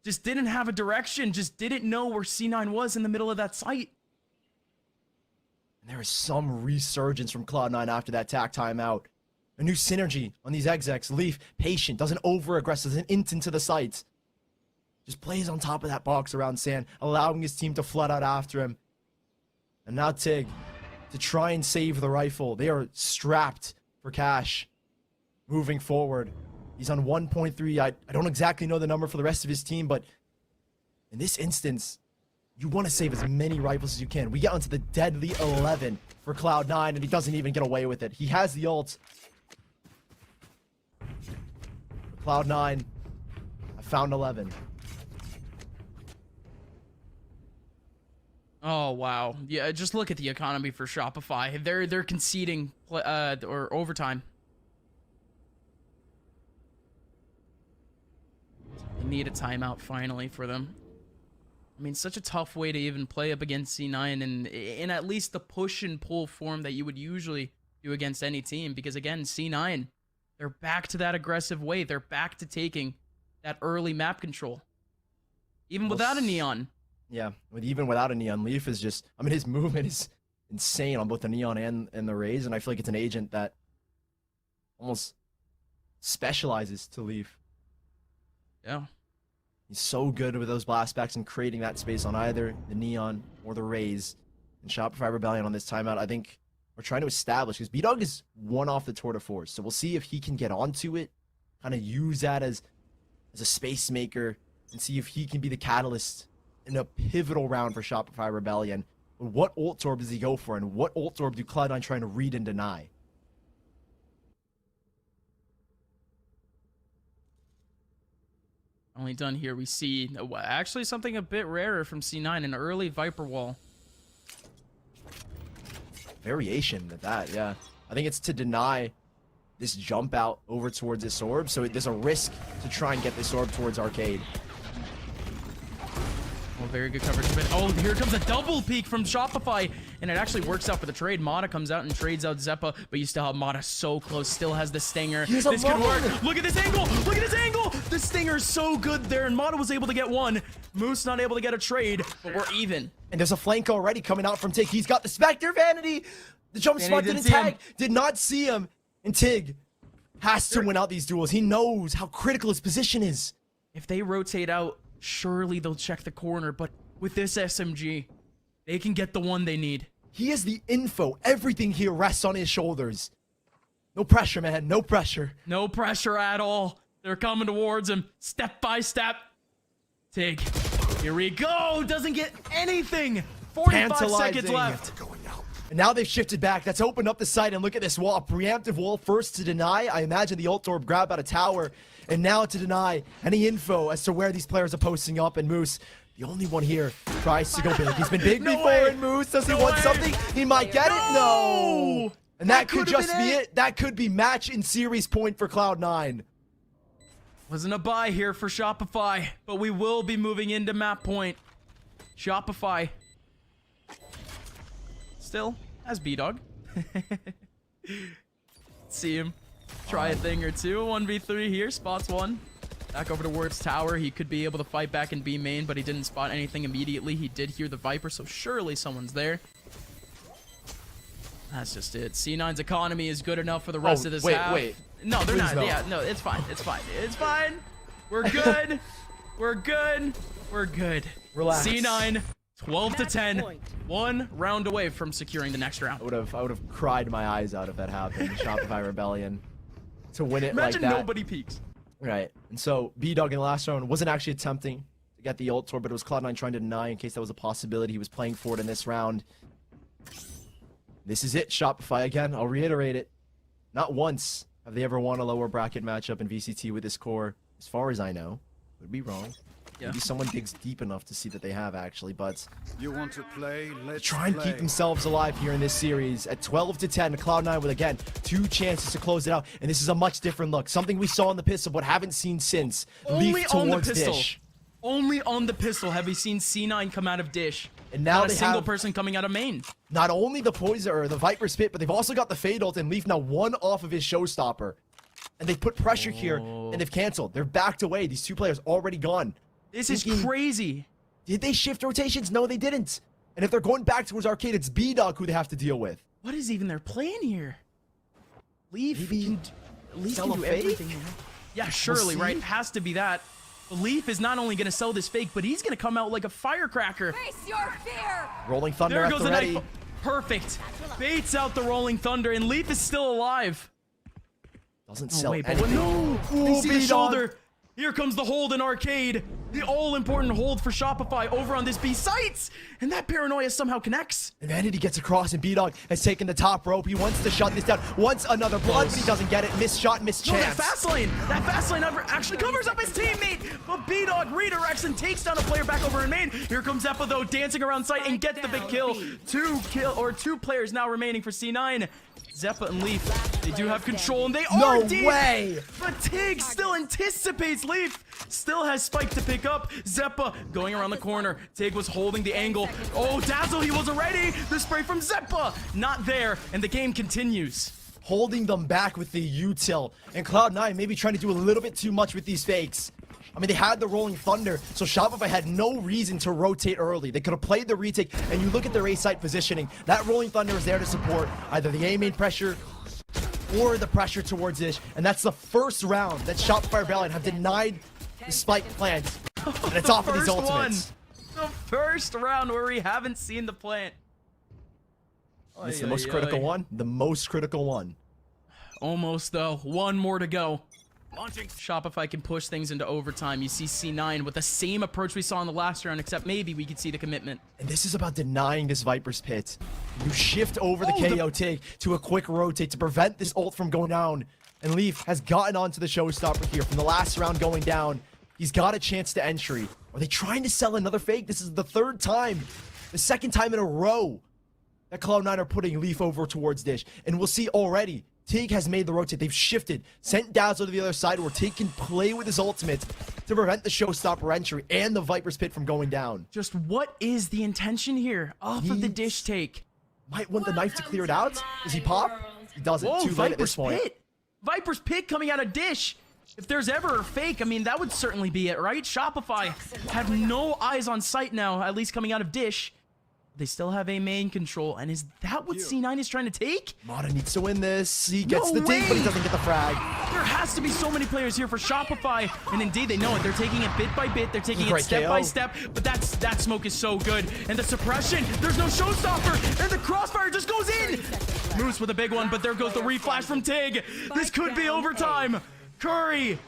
Just didn't have a direction. Just didn't know where C9 was in the middle of that site. And there is some resurgence from Cloud9 after that tack timeout. A new synergy on these execs. Leaf, patient, doesn't over-aggress, doesn't int into the sights. Just plays on top of that box around Sand, allowing his team to flood out after him. And now Tig, to try and save the rifle. They are strapped for cash. Moving forward. He's on 1.3. I don't exactly know the number for the rest of his team, but in this instance, you want to save as many rifles as you can. We get onto the deadly 11 for Cloud9, and he doesn't even get away with it. He has the ult. Cloud9, I found 11. Oh wow, yeah. Just look at the economy for Shopify. They're conceding or overtime. They need a timeout finally for them. I mean, such a tough way to even play up against C9 and in at least the push and pull form that you would usually do against any team. Because again, C9, they're back to that aggressive way. They're back to taking that early map control, even without a Neon. Yeah, even without a Neon, Leaf is just, I mean, his movement is insane on both the Neon and the Raze, and I feel like it's an agent that almost specializes to Leaf. Yeah. He's so good with those blast backs and creating that space on either the Neon or the Raze. And Shopify Rebellion on this timeout, I think we're trying to establish, because B-Dog is one off the tour de force, so we'll see if he can get onto it, kind of use that as a space maker, and see if he can be the catalyst in a pivotal round for Shopify Rebellion. What ult orb does he go for, and what ult orb do Cloud9 trying to read and deny? Only done here, we see actually something a bit rarer from C9, an early Viper wall. Variation at that, yeah. I think it's to deny this jump out over towards this orb, so there's a risk to try and get this orb towards Arcade. Oh, very good coverage. Oh, here comes a double peek from Shopify, and it actually works out for the trade. Mata comes out and trades out Zeppa, but you still have Mata so close, still has the Stinger. This could work. Look at this angle! Look at this angle! The Stinger is so good there, and Mata was able to get one. Moose not able to get a trade, but we're even. And there's a flank already coming out from Tig. He's got the Spectre Vanity! The jump spot didn't tag, did not see him. And Tig has to win out these duels. He knows how critical his position is. If they rotate out, surely they'll check the corner, but with this SMG, they can get the one they need. He has the info. Everything here rests on his shoulders. No pressure, man. No pressure. No pressure at all. They're coming towards him, step by step. Tig, here we go. Doesn't get anything. 45 seconds left. And now they've shifted back. That's opened up the site, and look at this wall. Preemptive wall first to deny. I imagine the ult orb grab out a tower. And now to deny any info as to where these players are posting up. And Moose, the only one here, tries to go big. He's been big before, and Moose, does he want something? He might get it? No! And that could just be it. That could be match in series point for Cloud9. Wasn't a buy here for Shopify, but we will be moving into map point. Shopify still has B-Dog. See him try a thing or two. 1v3 here, spots one. Back over towards tower. He could be able to fight back in B main, but he didn't spot anything immediately. He did hear the Viper, so surely someone's there. That's just it. C9's economy is good enough for the rest of this half. Wait. No, they're not. No. Yeah, no, it's fine. It's fine. It's fine. We're good. We're good. We're good. Relax. C9, 12 to 10. One round away from securing the next round. I would have cried my eyes out if that happened. Shopify Rebellion to win it Imagine like that. nobody peeks. Right. And so B-Dog in the last round wasn't actually attempting to get the ult tour, but it was Cloud9 trying to deny in case that was a possibility. He was playing for it in this round. This is it, Shopify. Again, I'll reiterate it. Not once have they ever won a lower bracket matchup in VCT with this core, as far as I know. Could be wrong. Yeah. Maybe someone digs deep enough to see that they have, actually, but You want to play? Let's try and keep themselves alive here in this series. At 12 to 10, Cloud9 with, again, 2 chances to close it out. And this is a much different look. Something we saw in the pistol, but haven't seen since. Only Leaf on the towards pistol. Dish. Only on the pistol have we seen C9 come out of Dish. And now Not a they single have person coming out of main. not only the Poison or the Viper Spit, but they've also got the Fade ult, and Leaf now one off of his Showstopper. And they put pressure here, and they've canceled. They're backed away. These 2 players already gone. This is Thinking, crazy. Did they shift rotations? No, they didn't. And if they're going back towards Arcade, it's B-Dog who they have to deal with. What is even their plan here? Leaf Maybe can, Leaf sell can a do fake? everything here. Yeah, surely, right? see. Has to be that. But Leaf is not only going to sell this fake, but he's going to come out like a firecracker. Face your fear. Rolling Thunder There at goes the the ready. knife. Perfect. Baits out the Rolling Thunder, and Leaf is still alive. Doesn't Oh, sell wait, but anything. no! Ooh, They see the B-Dog. shoulder. Here comes the hold in Arcade. The all-important hold for Shopify over on this B sites. And that paranoia somehow connects. And Vanity gets across, and B-Dog has taken the top rope. He wants to shut this down. Wants another blood, but he doesn't get it. Missed shot, missed No, chance. that fast lane actually covers up his teammate, but B-Dog redirects and takes down a player back over in main. Here comes Zeppa though, dancing around site and gets the big kill. Two players now remaining for C9. Zeppa and Leaf, they do have control, and they are No deep. way! But Tig still anticipates Leaf. Still has Spike to pick up. Zeppa going around the corner. Tig was holding the angle. Oh, Dazzle, he wasn't ready. The spray from Zeppa, not there, and the game continues. Holding them back with the util. And Cloud9 maybe trying to do a little bit too much with these fakes. I mean, they had the Rolling Thunder, so Shopify had no reason to rotate early. They could have played the retake, and you look at their A site positioning, that Rolling Thunder is there to support either the A main pressure or the pressure towards Ish, and that's the first round that Shopify Rebellion have denied the spike plans, and it's off of these First ultimates. one. The first round where we haven't seen the plant. It's the most critical one, the most critical one. Almost though. One more to go. Shopify can push things into overtime. You see C9 with the same approach we saw in the last round, except maybe we could see the commitment. And this is about denying this Viper's Pit. You shift over the KO take to a quick rotate to prevent this ult from going down. And Leaf has gotten onto the showstopper here from the last round going down. He's got a chance to entry. Are they trying to sell another fake? This is the third time, the second time in a row that Cloud9 are putting Leaf over towards Dish. And we'll see already, Tig has made the rotate. They've shifted, sent Dazzle to the other side where Tig can play with his ultimate to prevent the showstopper entry and the Viper's Pit from going down. Just what is the intention here off of the He's- Dish take? Might want the knife to clear it out. Does he pop? He doesn't. Whoa, Too late at this Viper's point. Pit. Viper's Pit coming out of Dish. If there's ever a fake, I mean, that would certainly be it, right? Shopify have no eyes on sight now, at least coming out of Dish. They still have a main control, and is that what C9 is trying to take? Mata needs to win this. He gets No the dig, but he way. doesn't get the frag. There has to be so many players here for Shopify, and indeed they know it. They're taking it bit by bit. They're taking it Great step KO. by step. But that smoke is so good, and the suppression. There's no showstopper, and the crossfire just goes in. Moose with a big one, but there goes the reflash from Tig. This could be overtime. Curry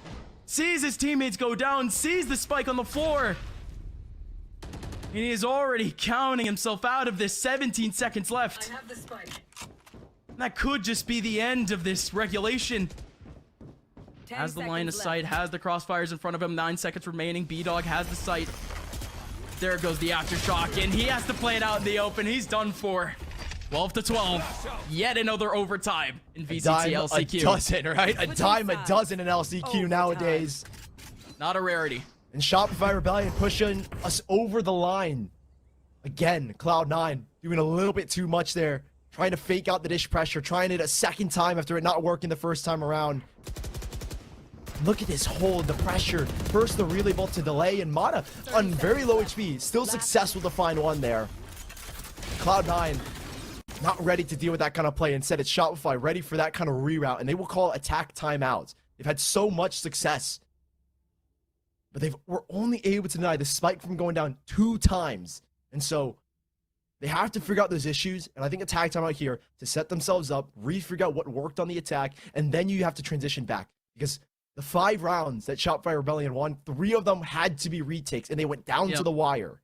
sees his teammates go down, sees the spike on the floor. And he is already counting himself out of this. 17 seconds left. I have the spike. That could just be the end of this regulation. 10 Has the line of seconds sight, left. has the crossfires in front of him. 9 seconds remaining. B-Dog has the sight. There goes the aftershock, and he has to play it out in the open. He's done for. 12 to 12. Yet another overtime in VCT Dime LCQ. a dozen, right? A dime a dozen in LCQ Overtime. nowadays. Not a rarity. And Shopify Rebellion pushing us over the line. Again, Cloud9 doing a little bit too much there. Trying to fake out the Dish pressure. Trying it a second time after it not working the first time around. Look at this hold, the pressure. First the relay bolt to delay, and Mata on very low HP. Still successful to find one there. Cloud9 not ready to deal with that kind of play. Instead, it's Shopify ready for that kind of reroute, and they will call attack timeouts. They've had so much success, but they were only able to deny the spike from going down 2 times. And so they have to figure out those issues, and I think attack timeout here to set themselves up, re-figure out what worked on the attack, and then you have to transition back. Because the 5 rounds that Shopify Rebellion won, 3 of them had to be retakes, and they went down to the wire.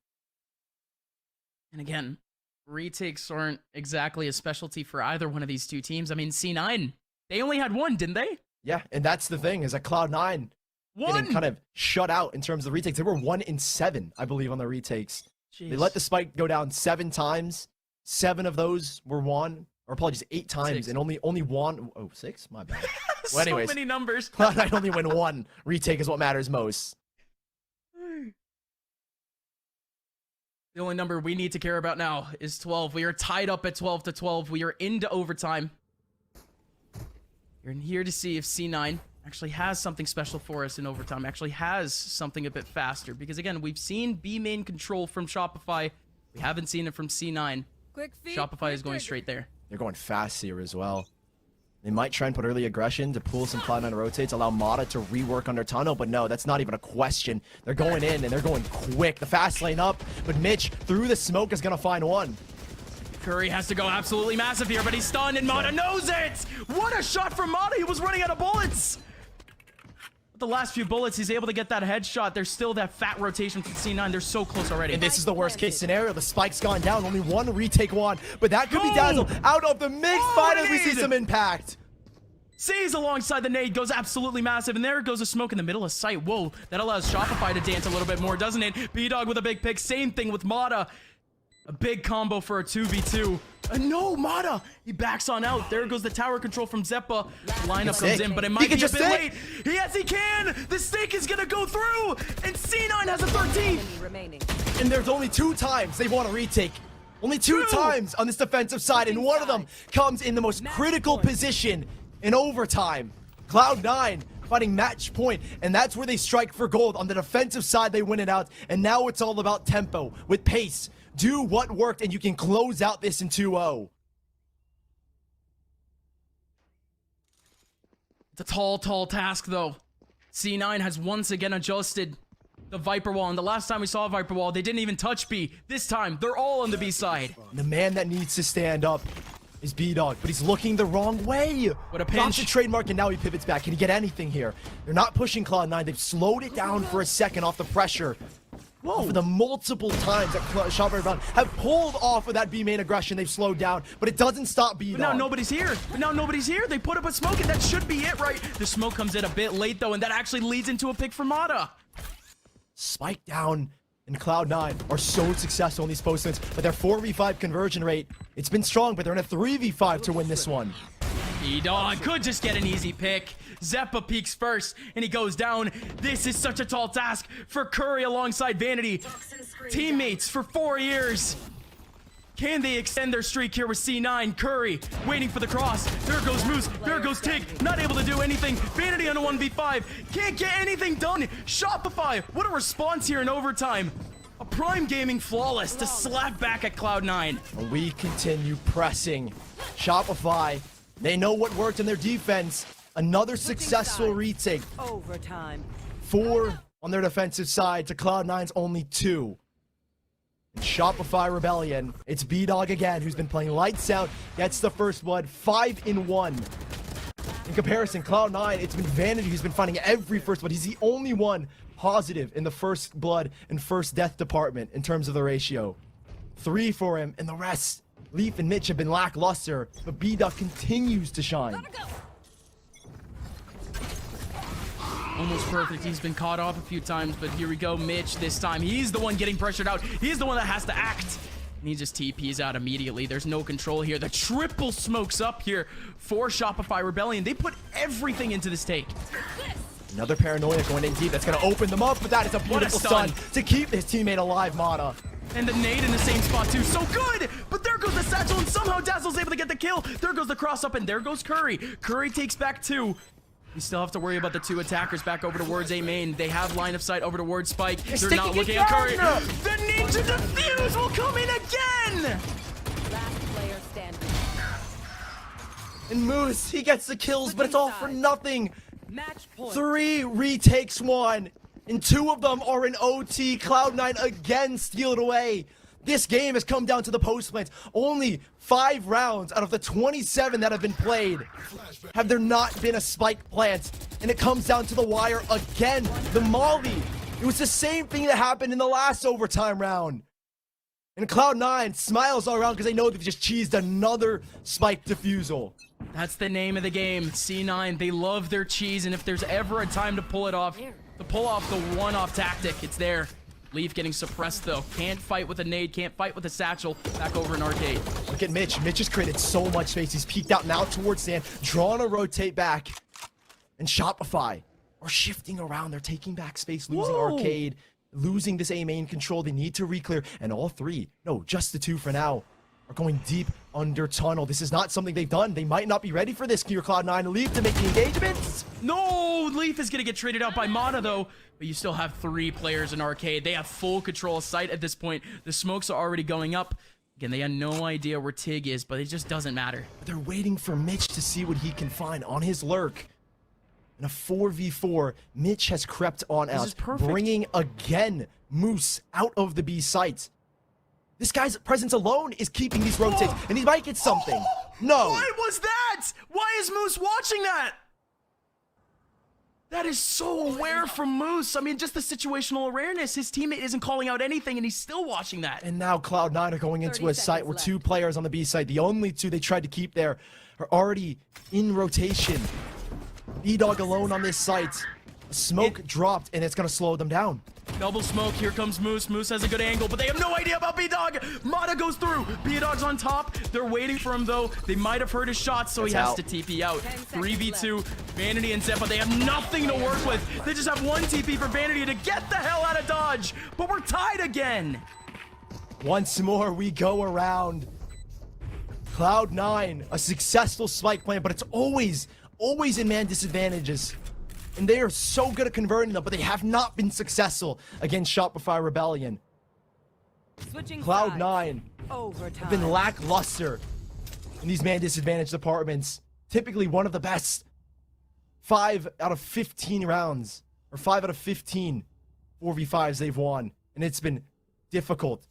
And again, retakes aren't exactly a specialty for either one of these two teams. I mean, C9, they only had 1, didn't they? Yeah, and that's the thing, is that Cloud9 getting 1! kind of shut out in terms of retakes. They were 1 in 7, I believe, on the retakes. They Jeez. let the spike go down 7 times. 7 of those were won, or apologies, 8 times, 6. and only one. Oh, 6? My bad. So Well, anyways, many numbers. Cloud9 only win 1. Retake is what matters most. The only number we need to care about now is 12. We are tied up at 12 to 12. We are into overtime. You're here to see if C9 actually has something special for us in overtime, actually has something a bit faster. Because again, we've seen B main control from Shopify We haven't seen it from C9. Quick feet. Shopify quick is going trigger. straight there. They're going fast here as well. They might try and put early aggression to pull some Cloud9 rotates, allow Mata to rework under tunnel, but no, that's not even a question. They're going in and they're going quick. The fast lane up, but Mitch through the smoke is gonna find one. Curry has to go absolutely massive here, but he's stunned and Mata knows it! What a shot from Mata! He was running out of bullets! With the last few bullets, he's able to get that headshot. There's still that fat rotation from C9. They're so close already. And this is the worst case scenario. The spike's gone down. Only one retake one, but that could be Go! Dazzle out of the mix. Oh, Finally, we see nade! some impact. Sees alongside the nade, goes absolutely massive, and there goes a smoke in the middle of sight. Whoa, that allows Shopify to dance a little bit more, doesn't it? B-Dog with a big pick. Same thing with Mata. A big combo for a 2v2. No, Mata! He backs on out. There goes the tower control from Zeppa. Lineup comes Stick. in, but it He might can be a just bit stick. late. Yes, he can! The stake is gonna go through! And C9 has a 13! Enemy remaining. And there's only 2 times they want to retake. Only 2 times on this defensive side, and one of them comes in the most critical position in overtime. Cloud9 fighting match point, and that's where they strike for gold. On the defensive side, they win it out, and now it's all about tempo with pace. Do what worked, and you can close out this in 2-0. It's a tall, tall task, though. C9 has once again adjusted the Viper Wall, and the last time we saw a Viper Wall, they didn't even touch B. This time, they're all on the B side. The man that needs to stand up is B-Dog, but he's looking the wrong way. What a Drops pinch. the trademark, and now he pivots back. Can he get anything here? They're not pushing Cloud9. They've slowed it down for a second off the pressure. Whoa. For the multiple times that Shopify have pulled off of that B main aggression, they've slowed down, but it doesn't stop B-Dog. But now nobody's here. They put up a smoke, and that should be it, right? The smoke comes in a bit late, though, and that actually leads into a pick for Mata. Spike down, and Cloud9 are so successful in these post-ins, but their 4v5 conversion rate, it's been strong, but they're in a 3v5 to win this one. B-Dog could just get an easy pick. Zeppa peeks first, and he goes down. This is such a tall task for Curry alongside Vanity. Teammates for 4 years. Can they extend their streak here with C9? Curry waiting for the cross. There goes Moose. There goes Tig. Not able to do anything. Vanity on a 1v5. Can't get anything done. Shopify. What a response here in overtime. A Prime Gaming flawless to slap back at Cloud9. And we continue pressing. Shopify, they know what worked in their defense. Another successful retake. Overtime. 4 on their defensive side to Cloud9's only 2. And Shopify Rebellion, it's B-Dog again, who's been playing lights out, gets the first blood, 5-1. In comparison, Cloud9, it's been Vanity who's been finding every first blood. He's the only one positive in the first blood and first death department in terms of the ratio. 3 for him, and the rest, Leaf and Mitch, have been lackluster, but B-Dog continues to shine. Gotta go. Almost perfect. He's been caught off a few times, but here we go. Mitch this time. He's the one getting pressured out. He's the one that has to act. And he just TPs out immediately. There's no control here. The triple smokes up here for Shopify Rebellion. They put everything into this take. Another paranoia going in deep. That's going to open them up, but that is a beautiful stun. stun to keep his teammate alive, Mata. And the nade in the same spot too. So good! But there goes the satchel, and somehow Dazzle's able to get the kill. There goes the cross up, and there goes Curry. Curry takes back 2. You still have to worry about the 2 attackers back over towards A main. They have line of sight over towards Spike. They're not looking at Curry. The Ninja Defuse will come in again! Last player standing. And Moose, he gets the kills, but it's all for nothing. Match point. 3 retakes 1, and 2 of them are in OT. Cloud9 again steal it away. This game has come down to the post plants. Only 5 rounds out of the 27 that have been played have there not been a spike plant, and it comes down to the wire again. The Molly. It was the same thing that happened in the last overtime round. And Cloud9 smiles all around because they know they've just cheesed another spike defusal. That's the name of the game. C9, they love their cheese, and if there's ever a time to pull it off, to pull off the one-off tactic, it's there. Leaf getting suppressed, though. Can't fight with a nade, can't fight with a satchel. Back over in arcade. Look at Mitch. Mitch has created so much space. He's peeked out now towards Sand, drawn a rotate back. And Shopify are shifting around. They're taking back space, losing Whoa. arcade, losing this A main control. They need to re-clear. And all 3, no, just the 2 for now, are going deep under tunnel. This is not something they've done. They might not be ready for this. Your Cloud9 Leaf to make the engagements. No, Leaf is gonna get traded out by Mana though. But you still have 3 players in Arcade. They have full control of site at this point. The smokes are already going up. Again, they had no idea where Tig is, but it just doesn't matter. They're waiting for Mitch to see what he can find on his lurk. In a 4v4, Mitch has crept on This out, is perfect. bringing again Moose out of the B site. This guy's presence alone is keeping these rotates, and he might get something. No. What was that? Why is Moose watching that? That is so aware from Moose. I mean, just the situational awareness. His teammate isn't calling out anything, and he's still watching that. And now Cloud9 are going into 30 a site seconds where left. 2 players on the B site, the only 2 they tried to keep there, are already in rotation. B-Dog alone on this site. A smoke dropped, and it's going to slow them down. Double smoke. Here comes Moose. Moose has a good angle, but they have no idea about B-Dog. Mata goes through. B-Dog's on top. They're waiting for him, though. They might have heard his shots, so he That's has out. to TP out. 10 seconds 3v2. Vanity and Zeppa, they have nothing to work with. They just have 1 TP for Vanity to get the hell out of Dodge. But we're tied again. Once more, we go around. Cloud9, a successful spike plan, but it's always in man disadvantages. And they are so good at converting them, but they have not been successful against Shopify Rebellion. Switching Cloud9 Overtime. have been lackluster in these man disadvantage departments. Typically one of the best 5 out of 15 rounds, or 5 out of 15 4v5s they've won. And it's been difficult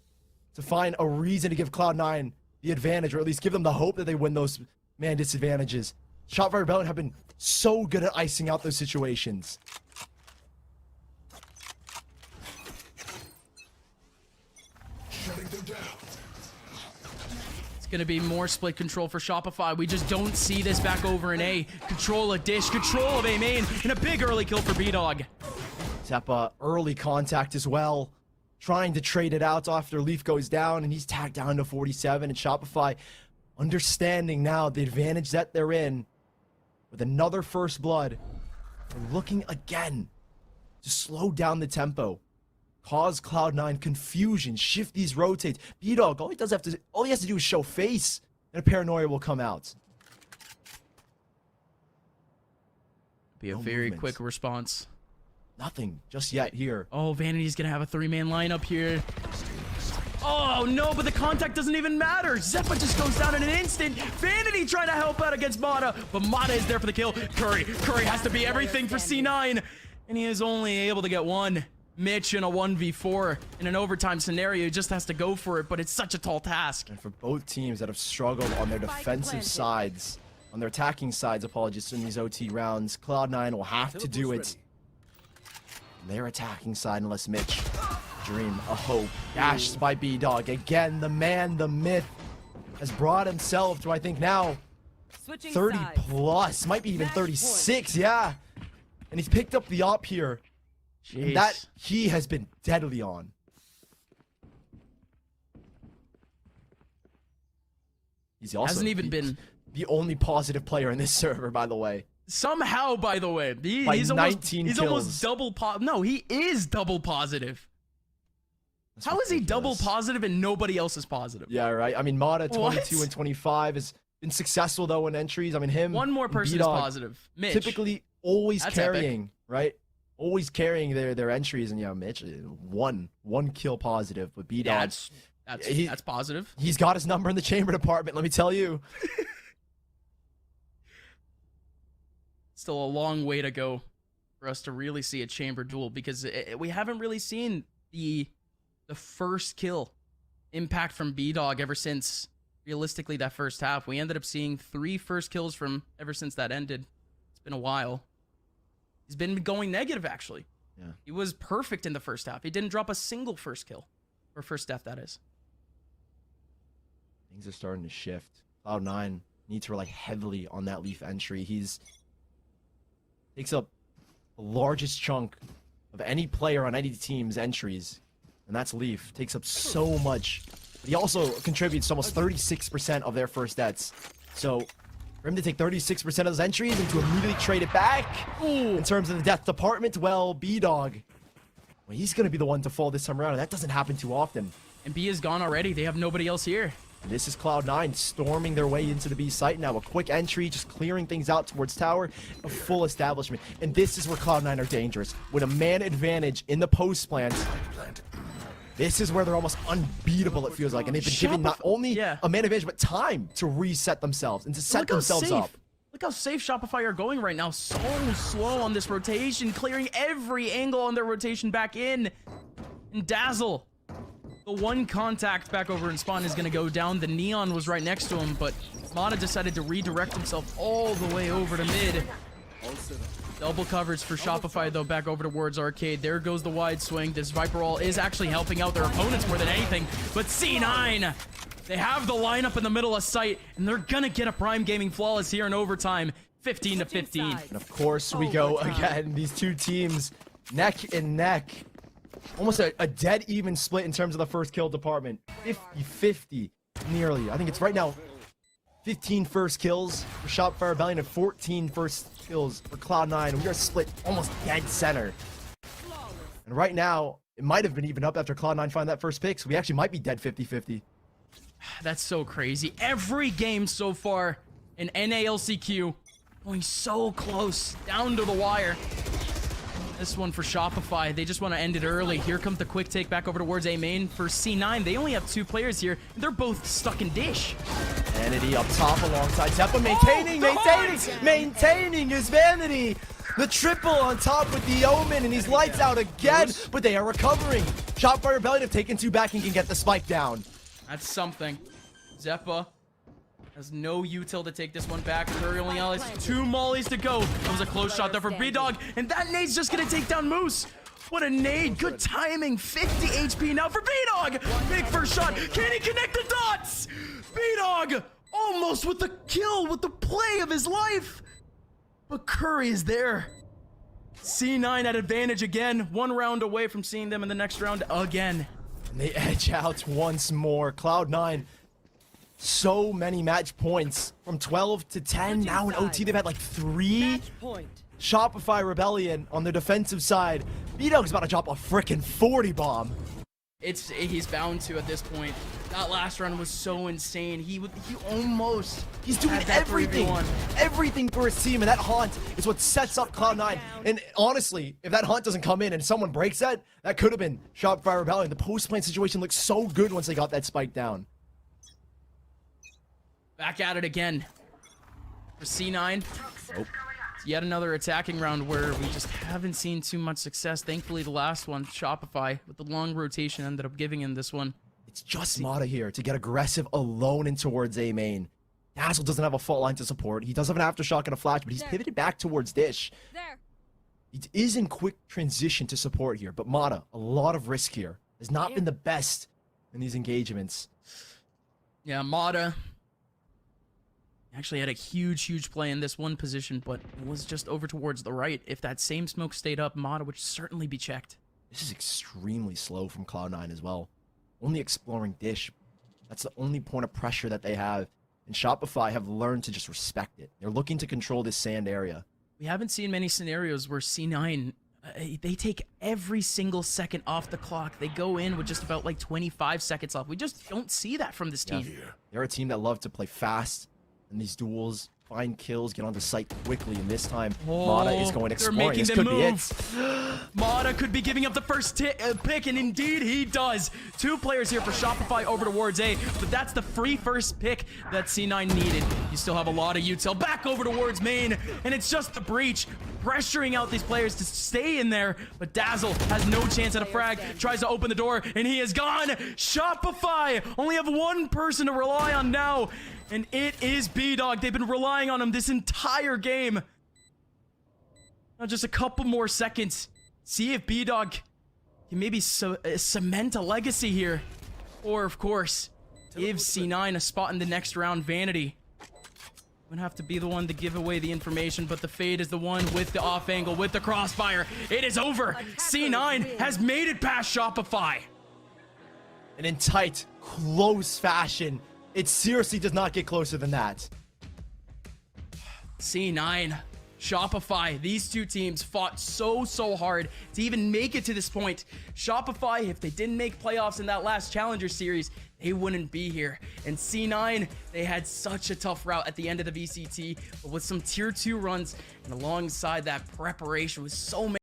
to find a reason to give Cloud9 the advantage, or at least give them the hope that they win those man disadvantages. Shopify Rebellion have been so good at icing out those situations. It's going to be more split control for Shopify. We just don't see this back over in A. Control of Dish, control of A main, and a big early kill for B-Dog. Zeppa, early contact as well. Trying to trade it out after Leaf goes down, and he's tagged down to 47. And Shopify, understanding now the advantage that they're in, with another first blood, they're looking again to slow down the tempo, cause Cloud9 confusion, shift these rotates. B-Dog, all he has to do is show face, and a paranoia will come out. Be a No very movements. quick response. Nothing just yet here. Oh, Vanity's gonna have a 3-man lineup here. Oh no, but the contact doesn't even matter. Zeppa just goes down in an instant. Vanity trying to help out against Mata, but Mata is there for the kill. Curry has to be everything for C9, and he is only able to get 1. Mitch in a 1v4 in an overtime scenario, he just has to go for it, but it's such a tall task. And for both teams that have struggled on their defensive planted. sides, on their attacking sides, apologies, in these OT rounds, Cloud9 will have to do it on their attacking side unless Mitch, dream, a hope, dashed by B-Dog. Again, the man, the myth, has brought himself to, I think now, Switching 30 sides. plus, might be even Match 36, yeah. And he's picked up the op here. And that he has been deadly on. He's also Hasn't even been the only positive player in this server, by the way. somehow, by the way. By He's 19 almost kills. double no, he is double positive. That's How is he double ridiculous. positive and nobody else is positive? Yeah, right. I mean, Mata 22 What? and 25 has been successful though in entries. I mean, him. One more and person is B-Dog positive. Mitch. typically always That's carrying, right? Always carrying their entries, and yeah, Mitch, one kill positive, but B-Dog, Yeah, that's positive. he's got his number in the chamber department. Let me tell you. Still a long way to go for us to really see a chamber duel, because we haven't really seen the first kill impact from B-Dog ever since, realistically, that first half. We ended up seeing 3 first kills from ever since that ended. It's been a while. He's been going negative, actually. Yeah. He was perfect in the first half. He didn't drop a single first kill. Or first death, that is. Things are starting to shift. Cloud9 needs to rely heavily on that Leaf entry. He's takes up the largest chunk of any player on any team's entries, and that's Leaf. Takes up so much. But he also contributes to almost 36% of their first deaths. So for him to take 36% of those entries and to immediately trade it back in terms of the death department, well, B-Dog, well, he's going to be the one to fall this time around, and that doesn't happen too often. And B is gone already. They have nobody else here. And this is Cloud9 storming their way into the B site now. A quick entry, just clearing things out towards tower, a full establishment. And this is where Cloud9 are dangerous. With a man advantage in the post plant, this is where they're almost unbeatable, it feels like. And they've been given not only a man advantage, but time to reset themselves and to set themselves up. Look how safe Shopify are going right now. So slow on this rotation, clearing every angle on their rotation back in. And Dazzle, the one contact back over in spawn is going to go down. The Neon was right next to him, but Mata decided to redirect himself all the way over to mid. Double coverage for Shopify, though, back over towards Arcade. There goes the wide swing. This Viper Wall is actually helping out their opponents more than anything. But C9, they have the lineup in the middle of sight, and they're going to get a Prime Gaming Flawless here in overtime. 15 to 15. And of course, we go again. These two teams neck and neck. Almost a dead even split in terms of the first kill department. 50-50, nearly. I think it's right now 15 first kills for Shopify Rebellion and 14 first kills for Cloud9. We are split almost dead center. And right now, it might have been even up after Cloud9 find that first pick, so we actually might be dead 50-50. That's so crazy. Every game so far in NALCQ going so close, down to the wire. This one for Shopify, they just want to end it early. Here comes the quick take back over towards A main for C9. They only have 2 players here. They're both stuck in dish. Vanity up top alongside Zeppa, maintaining his Vanity. The triple on top with the Omen, and he's lights out again, but they are recovering. Shopify Rebellion have taken 2 back and can get the spike down. That's something. Zeppa has no util to take this one back. Curry only has 2 mollies to go. That was a close shot there for B-Dog, and that nade's just gonna take down Moose. What a nade. Good timing. 50 HP now for B-Dog. Big first shot. Can he connect the dots? B-Dog almost with the kill, with the play of his life. But Curry is there. C9 at advantage again. 1 round away from seeing them in the next round again. And they edge out once more. Cloud9, so many match points. From 12 to 10. Now in OT, they've had like 3. Shopify Rebellion on the defensive side. B-Dog's about to drop a frickin' 40 bomb. He's bound to at this point. That last run was so insane. He's doing everything for his team, and that haunt is what sets up Cloud9. And honestly, if that haunt doesn't come in and someone breaks that could have been Shopify Rebellion. The post-plant situation looked so good once they got that spike down. Back at it again for C9. Nope. It's yet another attacking round where we just haven't seen too much success. Thankfully, the last one, Shopify, with the long rotation, ended up giving him this one. It's just Mata here to get aggressive alone in towards A main. Dazzle doesn't have a fault line to support. He does have an aftershock and a flash, but he's pivoted back towards Dish. He is in quick transition to support here, but Mata, a lot of risk here. Has not been the best in these engagements. Yeah, Mata actually had a huge play in this one position, but it was just over towards the right. If that same smoke stayed up, Mata would certainly be checked. This is extremely slow from Cloud9 as well. Only exploring Dish. That's the only point of pressure that they have. And Shopify have learned to just respect it. They're looking to control this sand area. We haven't seen many scenarios where C9, they take every single second off the clock. They go in with just about like 25 seconds off. We just don't see that from this team. Yeah. They're a team that love to play fast in these duels, find kills, get onto site quickly, and this time Mata is going exploring. This could be it. Mata could be giving up the first pick, and indeed he does. 2 players here for Shopify over towards A, but that's the free first pick that C9 needed. You still have a lot of util back over towards main, and it's just the breach pressuring out these players to stay in there, but Dazzle has no chance at a frag, tries to open the door, and he is gone. Shopify only have 1 person to rely on now, and it is B-Dog. They've been relying on him this entire game. Now just a couple more seconds. See if B-Dog can maybe cement a legacy here. Or, of course, give C9 a spot in the next round. Vanity would have to be the one to give away the information, but the Fade is the one with the off angle, with the crossfire. It is over. C9 has made it past Shopify. And in tight, close fashion. It seriously does not get closer than that. C9 Shopify, these two teams fought so hard to even make it to this point. Shopify, if they didn't make playoffs in that last Challenger Series, they wouldn't be here. And C9, they had such a tough route at the end of the VCT, but with some tier 2 runs and alongside that preparation with so many